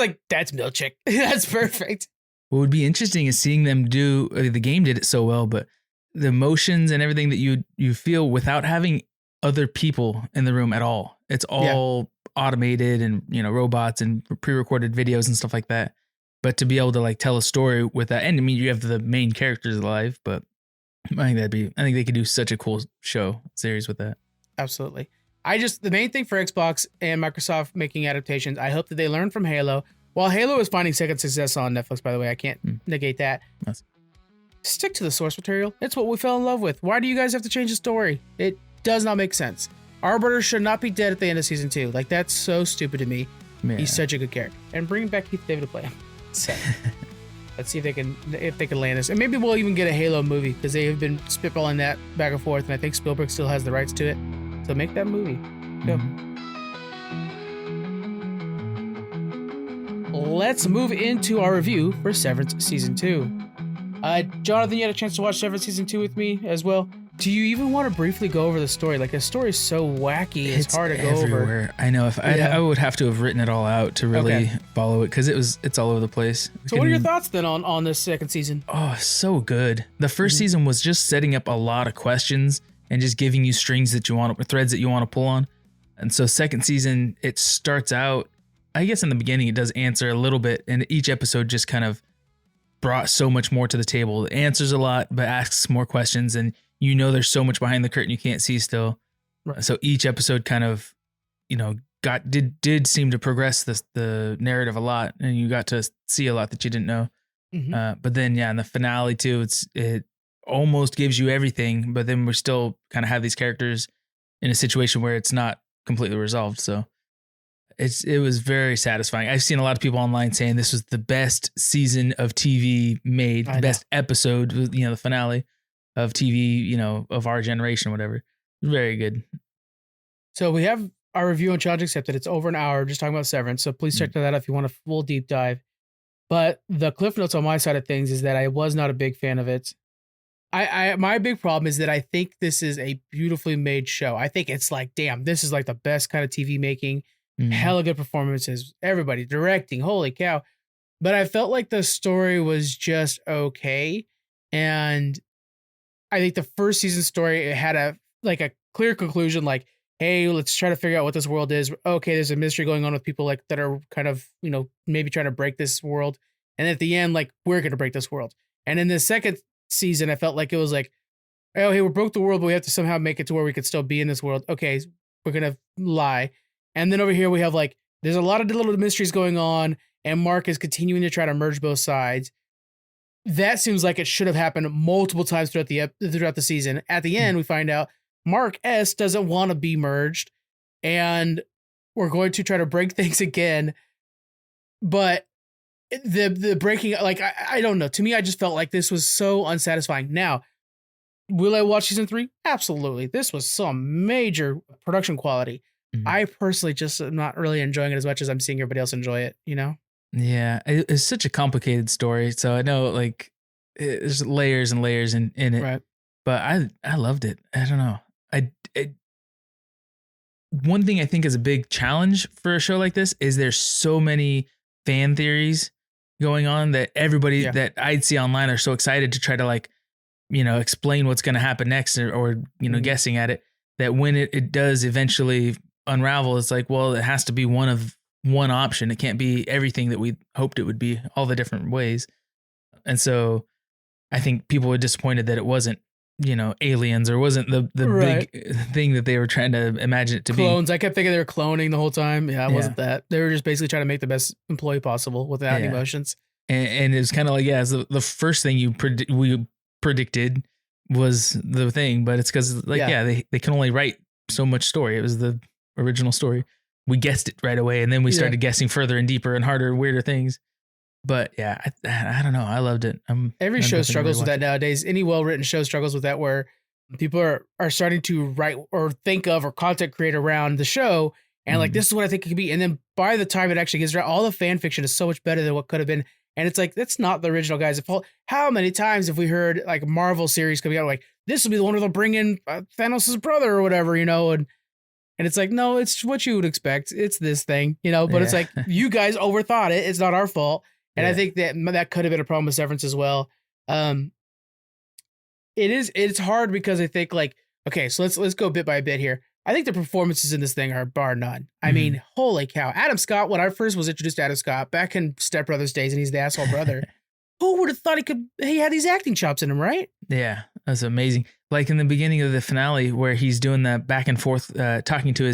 Milchick. That's perfect. What would be interesting is seeing them do, the game did it so well, but the emotions and everything that you feel without having other people in the room at all. It's all automated and, robots and pre-recorded videos and stuff like that. But to be able to like tell a story with that, and I mean, you have the main characters alive, but I think they could do such a cool series with that. Absolutely. The main thing for Xbox and Microsoft making adaptations, I hope that they learn from Halo. While Halo is finding second success on Netflix, by the way, I can't negate that. Yes. Stick to the source material. It's what we fell in love with. Why do you guys have to change the story? It does not make sense. Arbiter should not be dead at the end of season 2. Like, that's so stupid to me. Yeah. He's such a good character. And bring back Keith David to play him. So, let's see if they can land this. And maybe we'll even get a Halo movie, because they have been spitballing that back and forth, and I think Spielberg still has the rights to it. So make that movie. Go. Let's move into our review for Severance Season 2. Jonathan, you had a chance to watch Severance Season 2 with me as well. Do you even want to briefly go over the story? Like, the story is so wacky, it's hard to go over. I know. I would have to have written it all out to really follow it, because it's all over the place. So what are your thoughts then on this second season? Oh, so good. The first season was just setting up a lot of questions and just giving you threads that you want to pull on. And so second season, it starts out, I guess in the beginning, it does answer a little bit, and each episode just kind of brought so much more to the table. It answers a lot, but asks more questions, and there's so much behind the curtain you can't see still. Right. So each episode kind of, did seem to progress the narrative a lot, and you got to see a lot that you didn't know. But then, in the finale too, it almost gives you everything, but then we still kind of have these characters in a situation where it's not completely resolved. So it was very satisfying. I've seen a lot of people online saying this was the best season of TV made, the best episode, the finale of TV, of our generation, whatever. Very good. So we have our review on Challenge Accepted. It's over an hour just talking about Severance. So please check that out if you want a full deep dive. But the cliff notes on my side of things is that I was not a big fan of it. My big problem is that I think this is a beautifully made show. I think it's like, damn, this is like the best kind of TV making. Hella good performances. Everybody directing. Holy cow. But I felt like the story was just okay. And I think the first season story, it had a clear conclusion, like, hey, let's try to figure out what this world is. Okay, there's a mystery going on with people like that are kind of, maybe trying to break this world. And at the end, like, we're going to break this world. And in the second season, I felt like it was like, oh, hey, we broke the world, but we have to somehow make it to where we could still be in this world. Okay, we're gonna lie. And then over here we have like there's a lot of little mysteries going on, and Mark is continuing to try to merge both sides. That seems like it should have happened multiple times throughout the season. At the end, we find out Mark S doesn't want to be merged, and we're going to try to break things again. But the breaking, like I don't know. To me, I just felt like this was so unsatisfying. Now, will I watch season 3? Absolutely. This was some major production quality. I personally just am not really enjoying it as much as I'm seeing everybody else enjoy it, you know? Yeah, it's such a complicated story. So I know like there's layers and layers in it. Right. But I loved it. I don't know. I one thing I think is a big challenge for a show like this is there's so many fan theories going on that everybody that I'd see online are so excited to try to like, explain what's going to happen next or guessing at it, that when it does eventually unravel, it's like, well, it has to be one option. It can't be everything that we hoped it would be, all the different ways. And so I think people were disappointed that it wasn't, aliens or wasn't the big thing that they were trying to imagine it to be. Clones. I kept thinking they were cloning the whole time. Yeah, it wasn't that. They were just basically trying to make the best employee possible without any emotions. And it's kind of like, the first thing we predicted was the thing, but it's because they can only write so much story. It was the original story. We guessed it right away, and then we started guessing further and deeper and harder and weirder things. But yeah, I don't know. I loved it. Every show struggles with that nowadays. Any well-written show struggles with that, where people are starting to write or think of or content create around the show, and like, this is what I think it could be. And then by the time it actually gets around, all the fan fiction is so much better than what could have been. And it's like, that's not the original guys. How many times have we heard like Marvel series coming out like, this will be the one where they'll bring in Thanos' brother or whatever, and it's like, no, it's what you would expect. It's this thing, but it's like, you guys overthought it. It's not our fault. And I think that could have been a problem with Severance as well. It's hard because I think like, okay, so let's go bit by bit here. I think the performances in this thing are bar none. I mean, holy cow. Adam Scott, when I first was introduced to Adam Scott back in Step Brothers days, and he's the asshole brother, who would have thought he had these acting chops in him, right? Yeah, that's amazing. Like in the beginning of the finale where he's doing the back and forth, talking to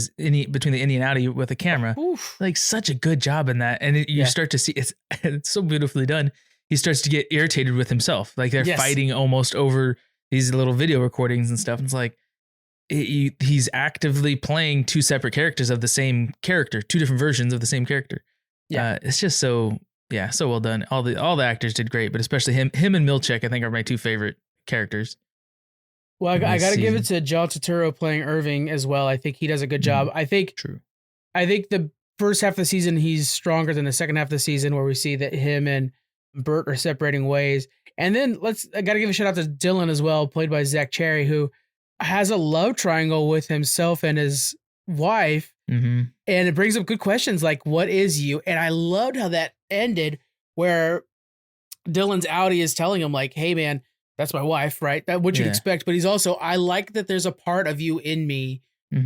between the Indian Audi with a camera, like such a good job in that. And you start to see it's so beautifully done. He starts to get irritated with himself. Like they're fighting almost over these little video recordings and stuff. And it's like, he's actively playing two separate characters of the same character, two different versions of the same character. Yeah. It's just so well done. All the actors did great, but especially him and Milchek, I think, are my two favorite characters. Well, I got to give it to John Turturro playing Irving as well. I think he does a good job. I think the first half of the season, he's stronger than the second half of the season, where we see that him and Bert are separating ways. And then I got to give a shout out to Dylan as well, played by Zach Cherry, who has a love triangle with himself and his wife. And it brings up good questions like, what is you? And I loved how that ended, where Dylan's Audi is telling him like, hey man, that's my wife, right? That's what you'd expect. But he's also, I like that there's a part of you in me.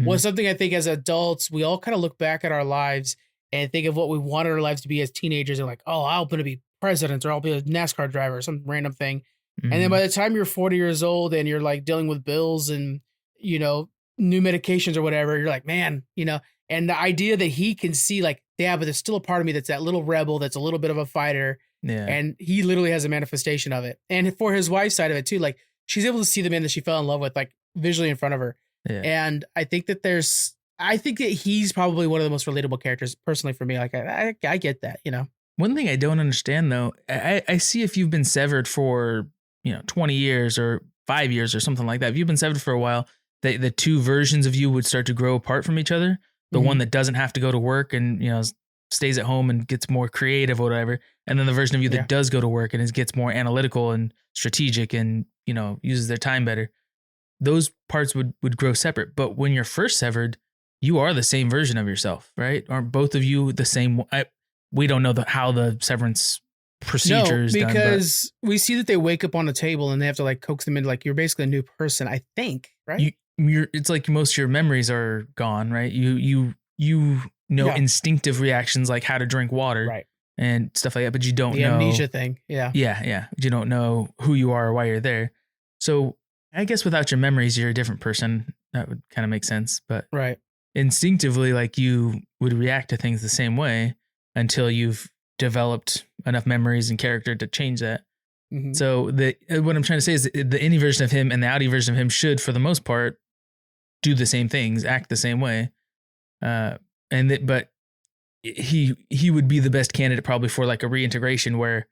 Was something I think as adults, we all kind of look back at our lives and think of what we wanted our lives to be as teenagers, and like, oh, I'll be president, or I'll be a NASCAR driver, or some random thing. And then by the time you're 40 years old and you're like dealing with bills and, new medications or whatever, you're like, man, and the idea that he can see like, yeah, but there's still a part of me that's that little rebel, that's a little bit of a fighter. Yeah. And he literally has a manifestation of it. And for his wife's side of it too, like she's able to see the man that she fell in love with, like visually in front of her. Yeah. And I think that he's probably one of the most relatable characters personally for me. Like I get that, One thing I don't understand though, I see if you've been severed for, 20 years or 5 years or something like that. If you've been severed for a while, the two versions of you would start to grow apart from each other. The one that doesn't have to go to work and, stays at home and gets more creative or whatever. And then the version of you that does go to work and gets more analytical and strategic and, uses their time better. Those parts would grow separate. But when you're first severed, you are the same version of yourself, right? Aren't both of you the same? We don't know how the severance procedure is done. Because we see that they wake up on a table and they have to like coax them into like, you're basically a new person, I think, right? It's like most of your memories are gone, right? You instinctive reactions like how to drink water, right, and stuff like that, but you don't know the amnesia thing. Yeah. You don't know who you are or why you're there. So I guess without your memories, you're a different person. That would kind of make sense. But Right. instinctively, like you would react to things the same way until you've developed enough memories and character to change that. Mhm. So what I'm trying to say is the innie version of him and the outie version of him should, for the most part, do the same things, act the same way. But he would be the best candidate probably for like a reintegration where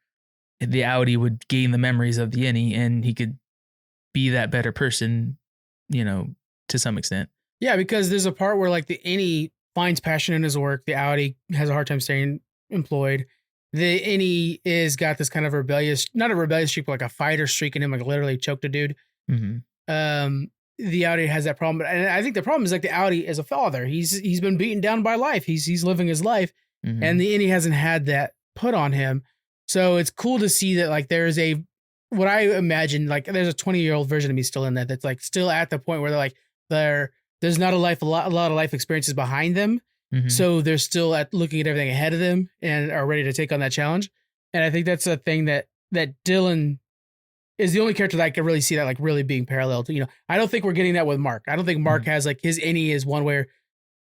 the outie would gain the memories of the innie and he could be that better person, to some extent. Yeah, because there's a part where like the innie finds passion in his work, the outie has a hard time staying employed. The innie is got this kind of not a rebellious streak, but like a fighter streak in him, like literally choked a dude. Mm-hmm. The outie has that problem, and I think the problem is like the outie is a father. He's been beaten down by life. He's living his life, Mm-hmm. and the innie hasn't had that put on him. So it's cool to see that like there's what I imagine like there's a 20-year-old version of me still in that that's like still at the point where they're like there's not a lot of life experiences behind them. Mm-hmm. So they're still looking at everything ahead of them and are ready to take on that challenge. And I think that's a thing that Dylan is the only character that I can really see that like really being parallel to. I don't think we're getting that with Mark. I don't think Mark has like his innie is one where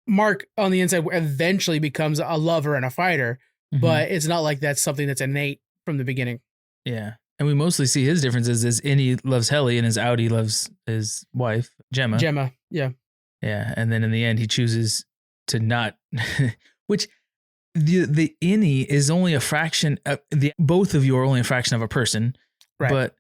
Mark on the inside eventually becomes a lover and a fighter, but it's not like that's something that's innate from the beginning. Yeah. And we mostly see his differences as innie loves Helly and his outie loves his wife, Gemma. Yeah. Yeah. And then in the end, he chooses to not, which the innie is only a fraction of both of you are only a fraction of a person, right? But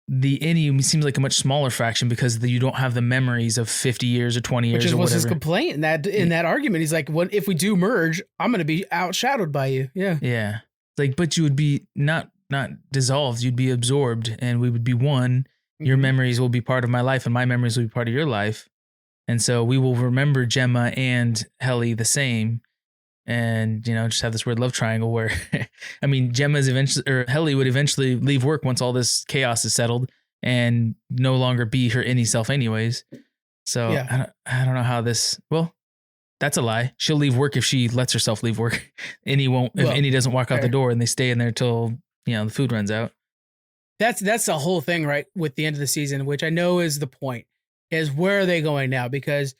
the innie seems like a much smaller fraction because you don't have the memories of 50 years or 20 years, which or was whatever. His complaint in that argument. He's like, "What if we do merge? I'm going to be outshadowed by you." Yeah, yeah. Like, but you would be not dissolved. You'd be absorbed, and we would be one. Your memories will be part of my life, and my memories will be part of your life. And so we will remember Gemma and Helly the same, and just have this weird love triangle where, I mean, Helly would eventually leave work once all this chaos is settled, and no longer be her innie self, anyways. So yeah. I don't know how this. Well, that's a lie. She'll leave work if she lets herself leave work. Innie won't. If Innie doesn't walk out the door and they stay in there till the food runs out. That's the whole thing, right? With the end of the season, which I know is the point. Is where are they going now? Because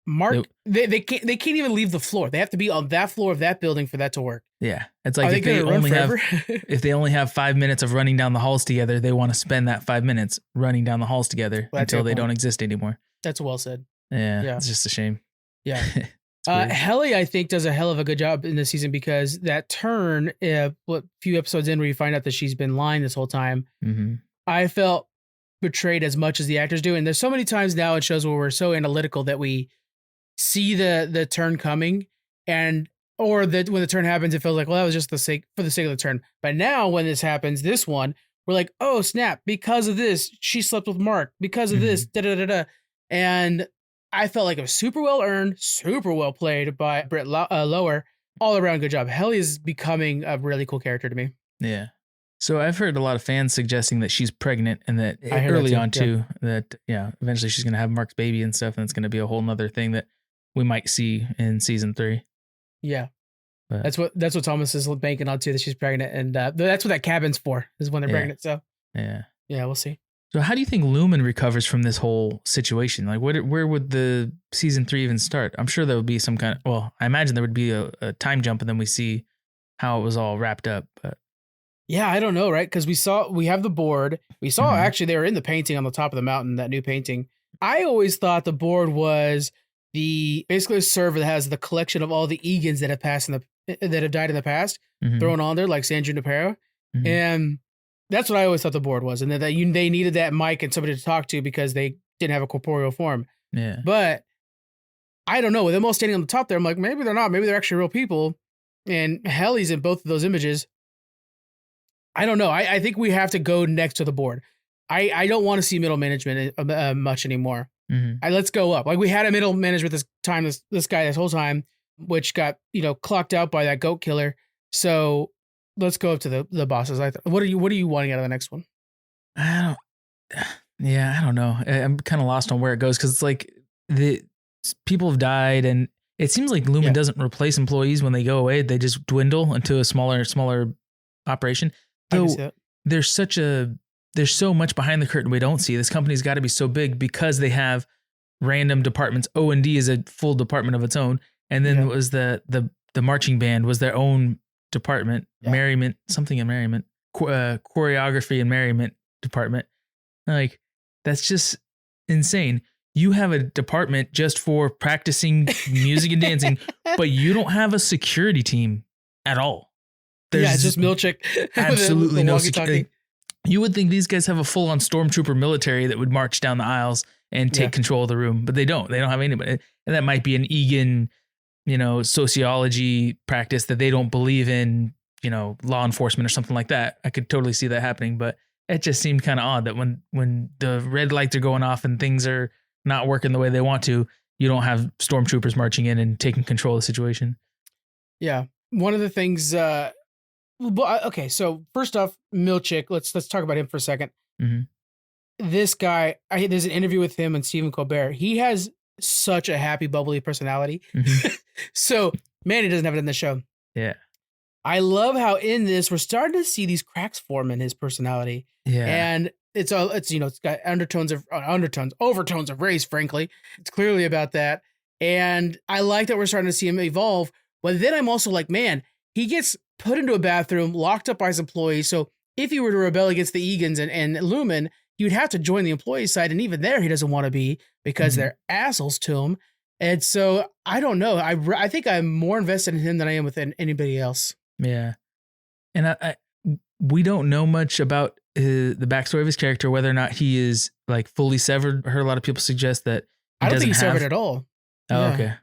Mark, they can't even leave the floor. They have to be on that floor of that building for that to work. Yeah, it's like if they only have 5 minutes of running down the halls together, they want to spend that 5 minutes running down the halls together until they don't exist anymore. That's well said. Yeah, it's just a shame. Yeah, Helly I think does a hell of a good job in this season because that turn, few episodes in where you find out that she's been lying this whole time, I felt betrayed as much as the actors do. And there's so many times now in shows where we're so analytical that we see the turn coming or that when the turn happens, it feels like, well, that was just for the sake of the turn. But now when this happens, this one, we're like, oh snap, because of this, she slept with Mark, because of this, And I felt like it was super well earned, super well played by Britt Lower. All around good job. Helly is becoming a really cool character to me. Yeah. So I've heard a lot of fans suggesting that she's pregnant and that early on too, that eventually she's going to have Mark's baby and stuff. And it's going to be a whole nother thing that we might see in season 3. Yeah. But that's what Thomas is banking on too, that she's pregnant. And that's what that cabin's for, is when they're pregnant. So yeah, we'll see. So how do you think Lumen recovers from this whole situation? Like where would the season 3 even start? I'm sure there would be some kind of, I imagine there would be a time jump and then we see how it was all wrapped up. But yeah, I don't know, right? Because we have the board. We saw actually they were in the painting on the top of the mountain, that new painting. I always thought the board was basically a server that has the collection of all the Egans that have died in the past thrown on there, like San Junipero. And that's what I always thought the board was, and that they needed that mic and somebody to talk to because they didn't have a corporeal form. Yeah. But I don't know. With them all standing on the top there, I'm like, maybe they're not. Maybe they're actually real people. And Helly's in both of those images. I don't know. I think we have to go next to the board. I don't want to see middle management much anymore. Let's go up. Like we had a middle management this guy this whole time, which got clocked out by that goat killer. So let's go up to the bosses. What are you wanting out of the next one? I don't know. I'm kind of lost on where it goes because it's like the people have died, and it seems like Lumen doesn't replace employees when they go away. They just dwindle into a smaller operation. Though there's such a there's so much behind the curtain we don't see. This company's got to be so big because they have random departments. O&D is a full department of its own. And then was the marching band was their own department, merriment, something in merriment, choreography and merriment department. Like, that's just insane. You have a department just for practicing music and dancing, but you don't have a security team at all. It's just Milchick. Absolutely no security. You would think these guys have a full-on stormtrooper military that would march down the aisles and take control of the room, but they don't. They don't have anybody. And that might be an Egan, sociology practice that they don't believe in, law enforcement or something like that. I could totally see that happening, but it just seemed kind of odd that when the red lights are going off and things are not working the way they want to, you don't have stormtroopers marching in and taking control of the situation. Yeah. One of the things, okay, so first off, Milchick, let's talk about him for a second. Mm-hmm. This guy, there's an interview with him and Stephen Colbert. He has such a happy, bubbly personality. Mm-hmm. So, man, he doesn't have it in the show. Yeah. I love how in this, we're starting to see these cracks form in his personality. Yeah. And it's got overtones of race, frankly. It's clearly about that. And I like that we're starting to see him evolve. But then I'm also like, man, he gets put into a bathroom, locked up by his employees. So if he were to rebel against the Egans and Lumen, he would have to join the employee side. And even there, he doesn't want to be because they're assholes to him. And so I don't know. I think I'm more invested in him than I am with anybody else. Yeah. And we don't know much about the backstory of his character, whether or not he is like fully severed. I heard a lot of people suggest that I don't think he's severed at all. Oh, yeah. Okay.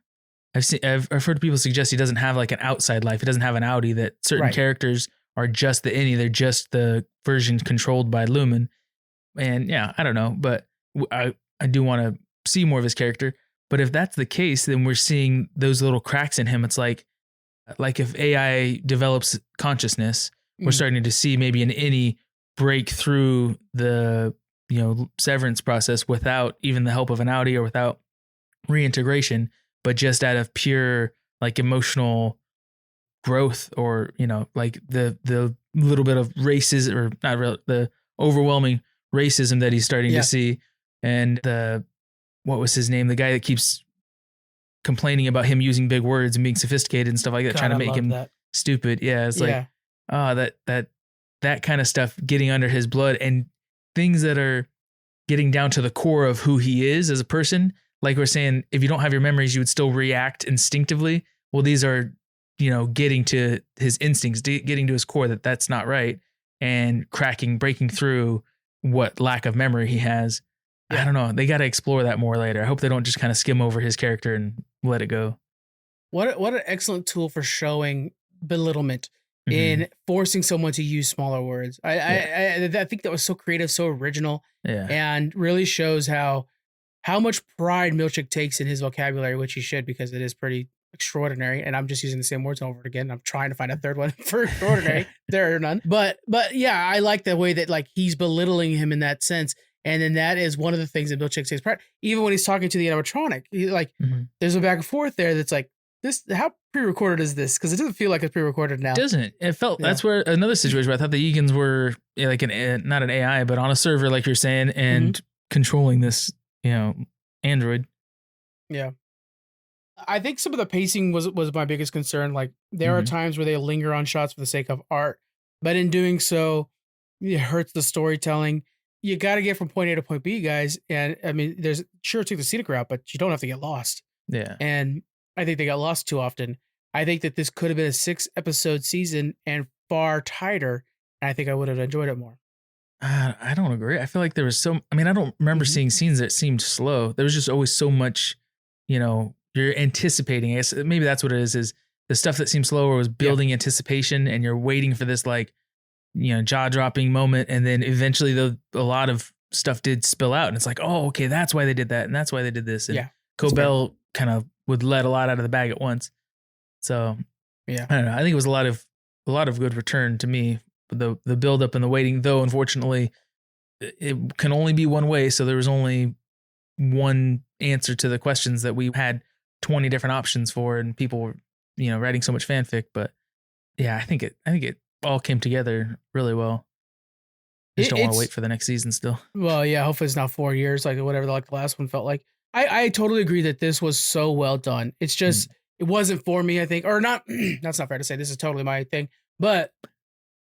I've heard people suggest he doesn't have like an outside life. He doesn't have an outie, that certain characters are just the innie. They're just the version controlled by Lumen. And yeah, I don't know, but I do want to see more of his character. But if that's the case, then we're seeing those little cracks in him. It's like if AI develops consciousness, we're starting to see maybe an innie break through the, severance process without even the help of an outie or without reintegration, but just out of pure like emotional growth, or, like the little bit of racism, or not real, the overwhelming racism that he's starting to see. And what was his name? The guy that keeps complaining about him using big words and being sophisticated and stuff like that, trying to make him stupid. Yeah. It's like, that kind of stuff getting under his blood, and things that are getting down to the core of who he is as a person. Like we're saying, if you don't have your memories, you would still react instinctively. Well, these are, getting to his instincts, getting to his core, that's not right, and breaking through what lack of memory he has. I don't know. They got to explore that more later. I hope they don't just kind of skim over his character and let it go. What an excellent tool for showing belittlement in forcing someone to use smaller words. I think that was so creative, so original, and really shows how much pride Milchick takes in his vocabulary, which he should, because it is pretty extraordinary. And I'm just using the same words over again. I'm trying to find a third one for extraordinary. There are none. But yeah, I like the way that like he's belittling him in that sense. And then that is one of the things that Milchick takes pride. Even when he's talking to the animatronic, there's a back and forth there that's like, this, how pre-recorded is this? Because it doesn't feel like it's pre-recorded now. Doesn't it? Felt that's where another situation where I thought the Egans were like not an AI, but on a server, like you're saying, and controlling this, android. Yeah. I think some of the pacing was my biggest concern. Like there are times where they linger on shots for the sake of art, but in doing so, it hurts the storytelling. You got to get from point A to point B, guys. And I mean, take the scenic route, but you don't have to get lost. Yeah. And I think they got lost too often. I think that this could have been a 6-episode season and far tighter. And I think I would have enjoyed it more. I don't agree. I feel like there was I don't remember seeing scenes that seemed slow. There was just always so much, you're anticipating. I guess maybe that's what it is the stuff that seemed slower was building anticipation, and you're waiting for this like, jaw-dropping moment. And then eventually a lot of stuff did spill out, and it's like, oh, okay, that's why they did that. And that's why they did this. And Cobell kind of would let a lot out of the bag at once. So I don't know. I think it was a lot of good return to me. The build up and the waiting, though, unfortunately, it can only be one way. So there was only one answer to the questions that we had 20 different options for, and people were, writing so much fanfic. But yeah, I think it all came together really well. just don't want It's to wait for the next season still. well, yeah. Hopefully, it's not 4 years, like whatever like the last one felt like. I totally agree that this was so well done. It's just it wasn't for me, I think, or not. That's not fair to say. This is totally my thing, but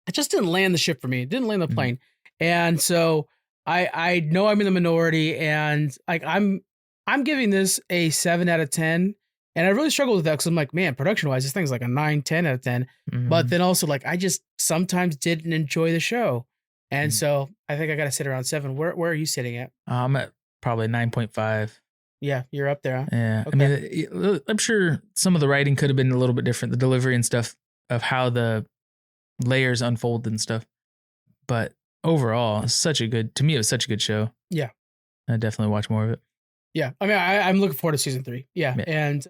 it just didn't land the ship for me. It didn't land the plane, and so I know I'm in the minority, and like I'm giving this a 7 out of 10. And I really struggled with that because I'm like, man, production wise, this thing's like a 9, 10 out of 10. But then also, like, I just sometimes didn't enjoy the show. And so I think I got to sit around 7. Where are you sitting at? I'm at probably 9.5. Yeah, you're up there, huh? Yeah. Okay. I mean, I'm sure some of the writing could have been a little bit different, the delivery and stuff of how the layers unfold and stuff. But overall, it's to me, it was such a good show. Yeah. I definitely watch more of it. Yeah. I mean, I'm looking forward to season 3. Yeah. And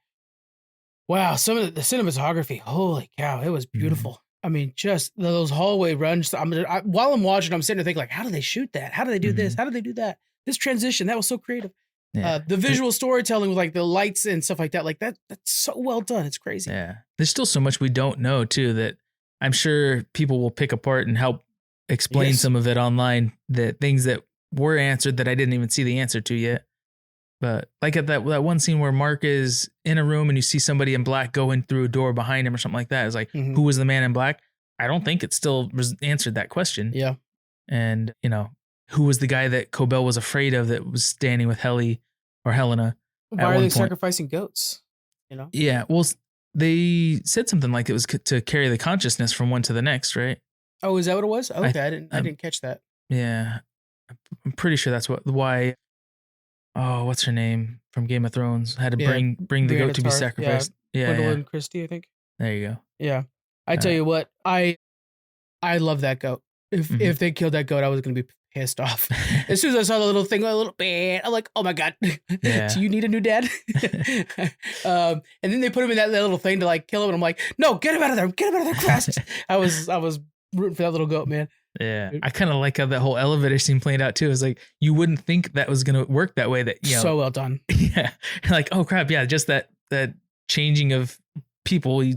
wow, some of the cinematography, holy cow, it was beautiful. I mean, just those hallway runs. While I'm watching, I'm sitting there thinking, like, how do they shoot that? How do they do this? How do they do that? This transition, that was so creative. Yeah. The visual storytelling with like the lights and stuff like that, like that's so well done. It's crazy. Yeah. There's still so much we don't know too that I'm sure people will pick apart and help explain some of it online, that things that were answered that I didn't even see the answer to yet. But like at that one scene where Mark is in a room and you see somebody in black going through a door behind him or something like that. It's like, who was the man in black? I don't think it still answered that question. Yeah. And, who was the guy that Cobell was afraid of that was standing with Helly or Helena? Why are they sacrificing goats? Yeah. Well, they said something like it was to carry the consciousness from one to the next, right? Oh, is that what it was? Okay, I didn't catch that. Yeah. I'm pretty sure that's why. Oh, what's her name from Game of Thrones? Had to bring the goat to be sacrificed. Yeah. Gwendolyn Christie, I think. There you go. Yeah. I tell you what, I love that goat. If they killed that goat, I was gonna be pissed off. As soon as I saw the little thing, a little bit, I'm like, oh my God. Yeah. Do you need a new dad? And then they put him in that little thing to like kill him, and I'm like, no, get him out of there. Get him out of there, fast. I was rooting for that little goat, man. Yeah. I kind of like how that whole elevator scene played out too. It's like, you wouldn't think that was going to work that way. That, so well done. Yeah. Like, oh crap. Yeah. Just that changing of people. He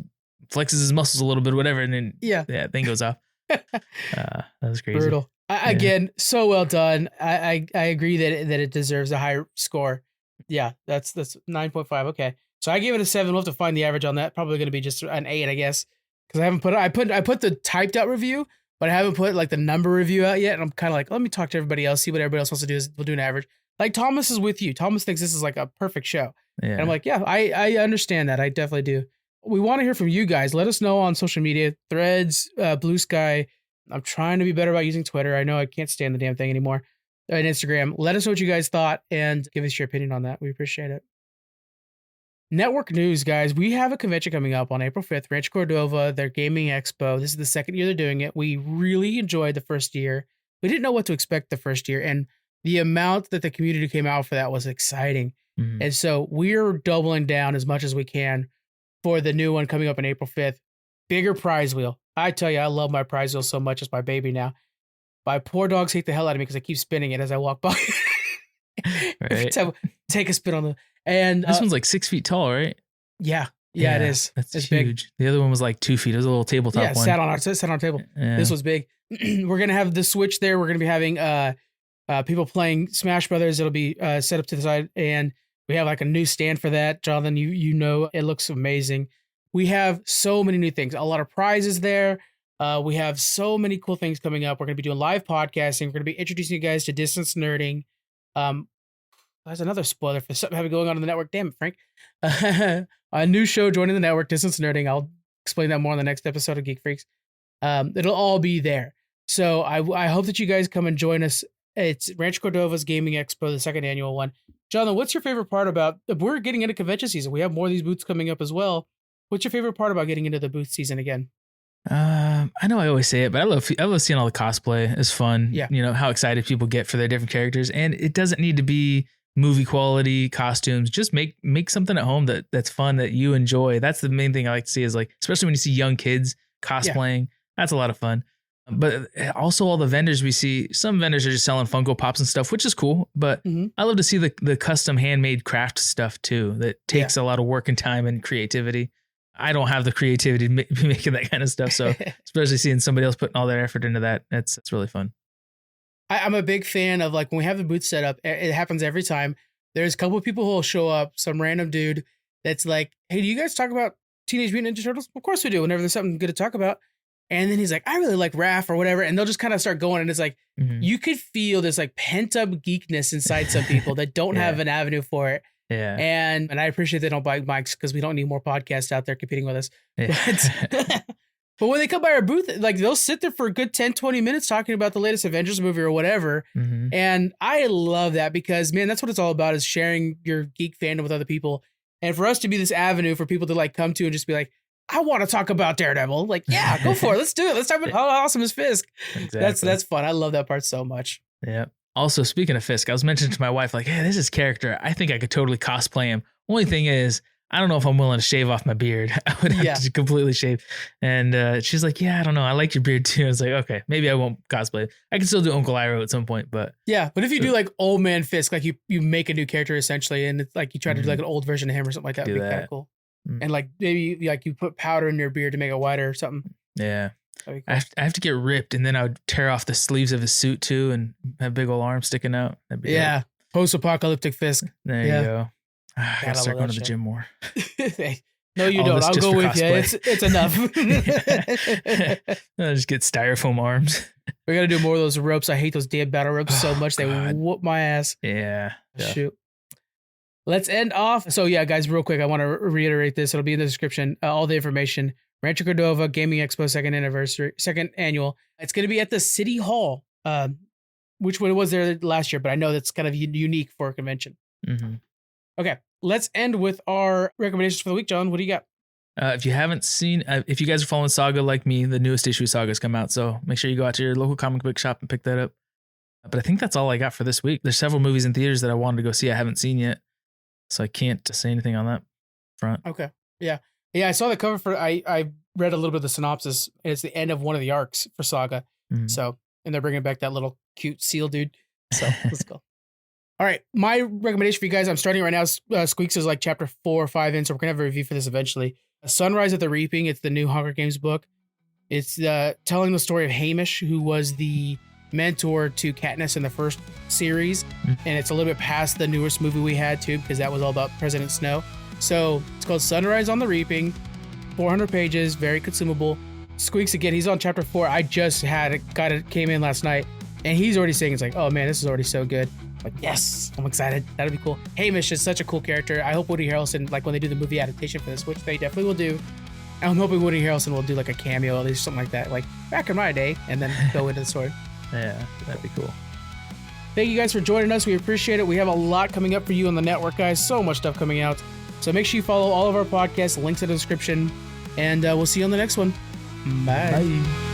flexes his muscles a little bit, whatever. And then, thing goes off. That was crazy. Brutal. Again, so well done. I agree that it deserves a high score. Yeah. That's 9.5. Okay. So I gave it a 7. We'll have to find the average on that. Probably going to be just an 8, I guess. Cause I haven't I put the typed out review, but I haven't put like the number review out yet. And I'm kind of like, let me talk to everybody else, see what everybody else wants to do. We'll do an average. Like Thomas is with you. Thomas thinks this is like a perfect show. Yeah. And I'm like, yeah, I understand that. I definitely do. We want to hear from you guys. Let us know on social media, Threads, Blue Sky. I'm trying to be better about using Twitter. I know I can't stand the damn thing anymore. And Instagram. Let us know what you guys thought and give us your opinion on that. We appreciate it. Network news, guys. We have a convention coming up on April 5th, Rancho Cordova, their gaming expo. This is the second year they're doing it. We really enjoyed the first year. We didn't know what to expect the first year, and the amount that the community came out for that was exciting. And so we're doubling down as much as we can for the new one coming up on April 5th. Bigger prize wheel. I tell you, I love my prize wheel so much. It's my baby now. My poor dogs hate the hell out of me because I keep spinning it as I walk by. Right. So take a spin on the... And this one's like 6 feet tall, right? Yeah, it is. It's huge. Big. The other one was like 2 feet. It was a little tabletop one. Sat on a table. Yeah. This was big. We're gonna have the Switch there. We're gonna be having people playing Smash Brothers. It'll be set up to the side, and we have like a new stand for that. Jonathan, you know, it looks amazing. We have so many new things. A lot of prizes there. We have so many cool things coming up. We're gonna be doing live podcasting. We're gonna be introducing you guys to distance nerding. There's another spoiler for something having going on in the network. Damn it, Frank. A new show joining the network, Distance Nerding. I'll explain that more in the next episode of Geek Freaks. It'll all be there. So I hope that you guys come and join us. It's Rancho Cordova's Gaming Expo, the second annual one. Jonathan, what's your favorite part about... We're getting into convention season. We have more of these booths coming up as well. What's your favorite part about getting into the booth season again? I know I always say it, but I love seeing all the cosplay. It's fun. Yeah. You know, how excited people get for their different characters. And it doesn't need to be movie quality costumes. Just make something at home that's fun, that you enjoy. That's the main thing I like to see, is like, especially when you see young kids cosplaying. That's a lot of fun. But also all the vendors we see, some vendors are just selling Funko Pops and stuff, which is cool. But I love to see the custom handmade craft stuff too. That takes a lot of work and time and creativity. I don't have the creativity to be making that kind of stuff. So especially seeing somebody else putting all their effort into that, it's really fun. I'm a big fan of like when we have the booth set up, it happens every time. There's a couple of people who will show up, some random dude that's like, hey, do you guys talk about Teenage Mutant Ninja Turtles? Of course we do, whenever there's something good to talk about. And then he's like, I really like Raph or whatever. And they'll just kind of start going. And it's like, you could feel this like pent up geekness inside some people that don't have an avenue for it. Yeah. And I appreciate they don't buy mics because we don't need more podcasts out there competing with us. Yeah. But when they come by our booth, like they'll sit there for a good 10, 20 minutes talking about the latest Avengers movie or whatever. And I love that because, man, that's what it's all about, is sharing your geek fandom with other people. And for us to be this avenue for people to like come to and just be like, I want to talk about Daredevil. Like, yeah, go for it. Let's do it. Let's talk about how awesome is Fisk. Exactly. That's fun. I love that part so much. Yeah. Also, speaking of Fisk, I was mentioning to my wife, like, hey, this is character. I think I could totally cosplay him. Only thing is, I don't know if I'm willing to shave off my beard. I would have to completely shave. And she's like, yeah, I don't know. I like your beard too. I was like, okay, maybe I won't cosplay. I can still do Uncle Iroh at some point, but. Yeah, but if you do like old man Fisk, like you make a new character essentially, and it's like you try to do like an old version of him or something like that, would be kind of cool. And like maybe like you put powder in your beard to make it whiter or something. Yeah. Cool. I have to get ripped, and then I would tear off the sleeves of his suit too and have big old arms sticking out. That'd be dope. Post-apocalyptic Fisk. There you go. I gotta start going to the gym more. No, you don't. I'll go with cosplay. You. It's enough. I'll just get styrofoam arms. We got to do more of those ropes. I hate those damn battle ropes so much. They whoop my ass. Yeah. Shoot. Let's end off. So yeah, guys, real quick, I want to reiterate this. It'll be in the description. All the information. Rancho Cordova Gaming Expo second annual. It's going to be at the City Hall, which one was there last year, but I know that's kind of unique for a convention. Okay, let's end with our recommendations for the week. John, what do you got? If you haven't seen, if you guys are following Saga like me, the newest issue of Saga's come out. So make sure you go out to your local comic book shop and pick that up. But I think that's all I got for this week. There's several movies in theaters that I wanted to go see I haven't seen yet. So I can't say anything on that front. Okay. Yeah. I saw the cover for, I read a little bit of the synopsis, and it's the end of one of the arcs for Saga. So, and they're bringing back that little cute seal dude. So let's go. All right. My recommendation for you guys, I'm starting right now. Squeaks is like chapter 4 or 5 in, so we're going to have a review for this eventually. Sunrise at the Reaping. It's the new Hunger Games book. It's telling the story of Hamish, who was the mentor to Katniss in the first series. And it's a little bit past the newest movie we had too, because that was all about President Snow. So it's called Sunrise on the Reaping, 400 pages, very consumable. Squeaks again, he's on chapter 4. I just came in last night, and he's already saying, it's like, oh man, this is already so good. Like, yes, I'm excited. That'll be cool. Hamish is such a cool character. I hope Woody Harrelson, like when they do the movie adaptation for this, which they definitely will do, I'm hoping Woody Harrelson will do like a cameo, at least something like that, like back in my day, and then go into the story. Yeah, that'd be cool. Thank you guys for joining us. We appreciate it. We have a lot coming up for you on the network, guys. So much stuff coming out. So make sure you follow all of our podcasts, links in the description, and we'll see you on the next one. Bye.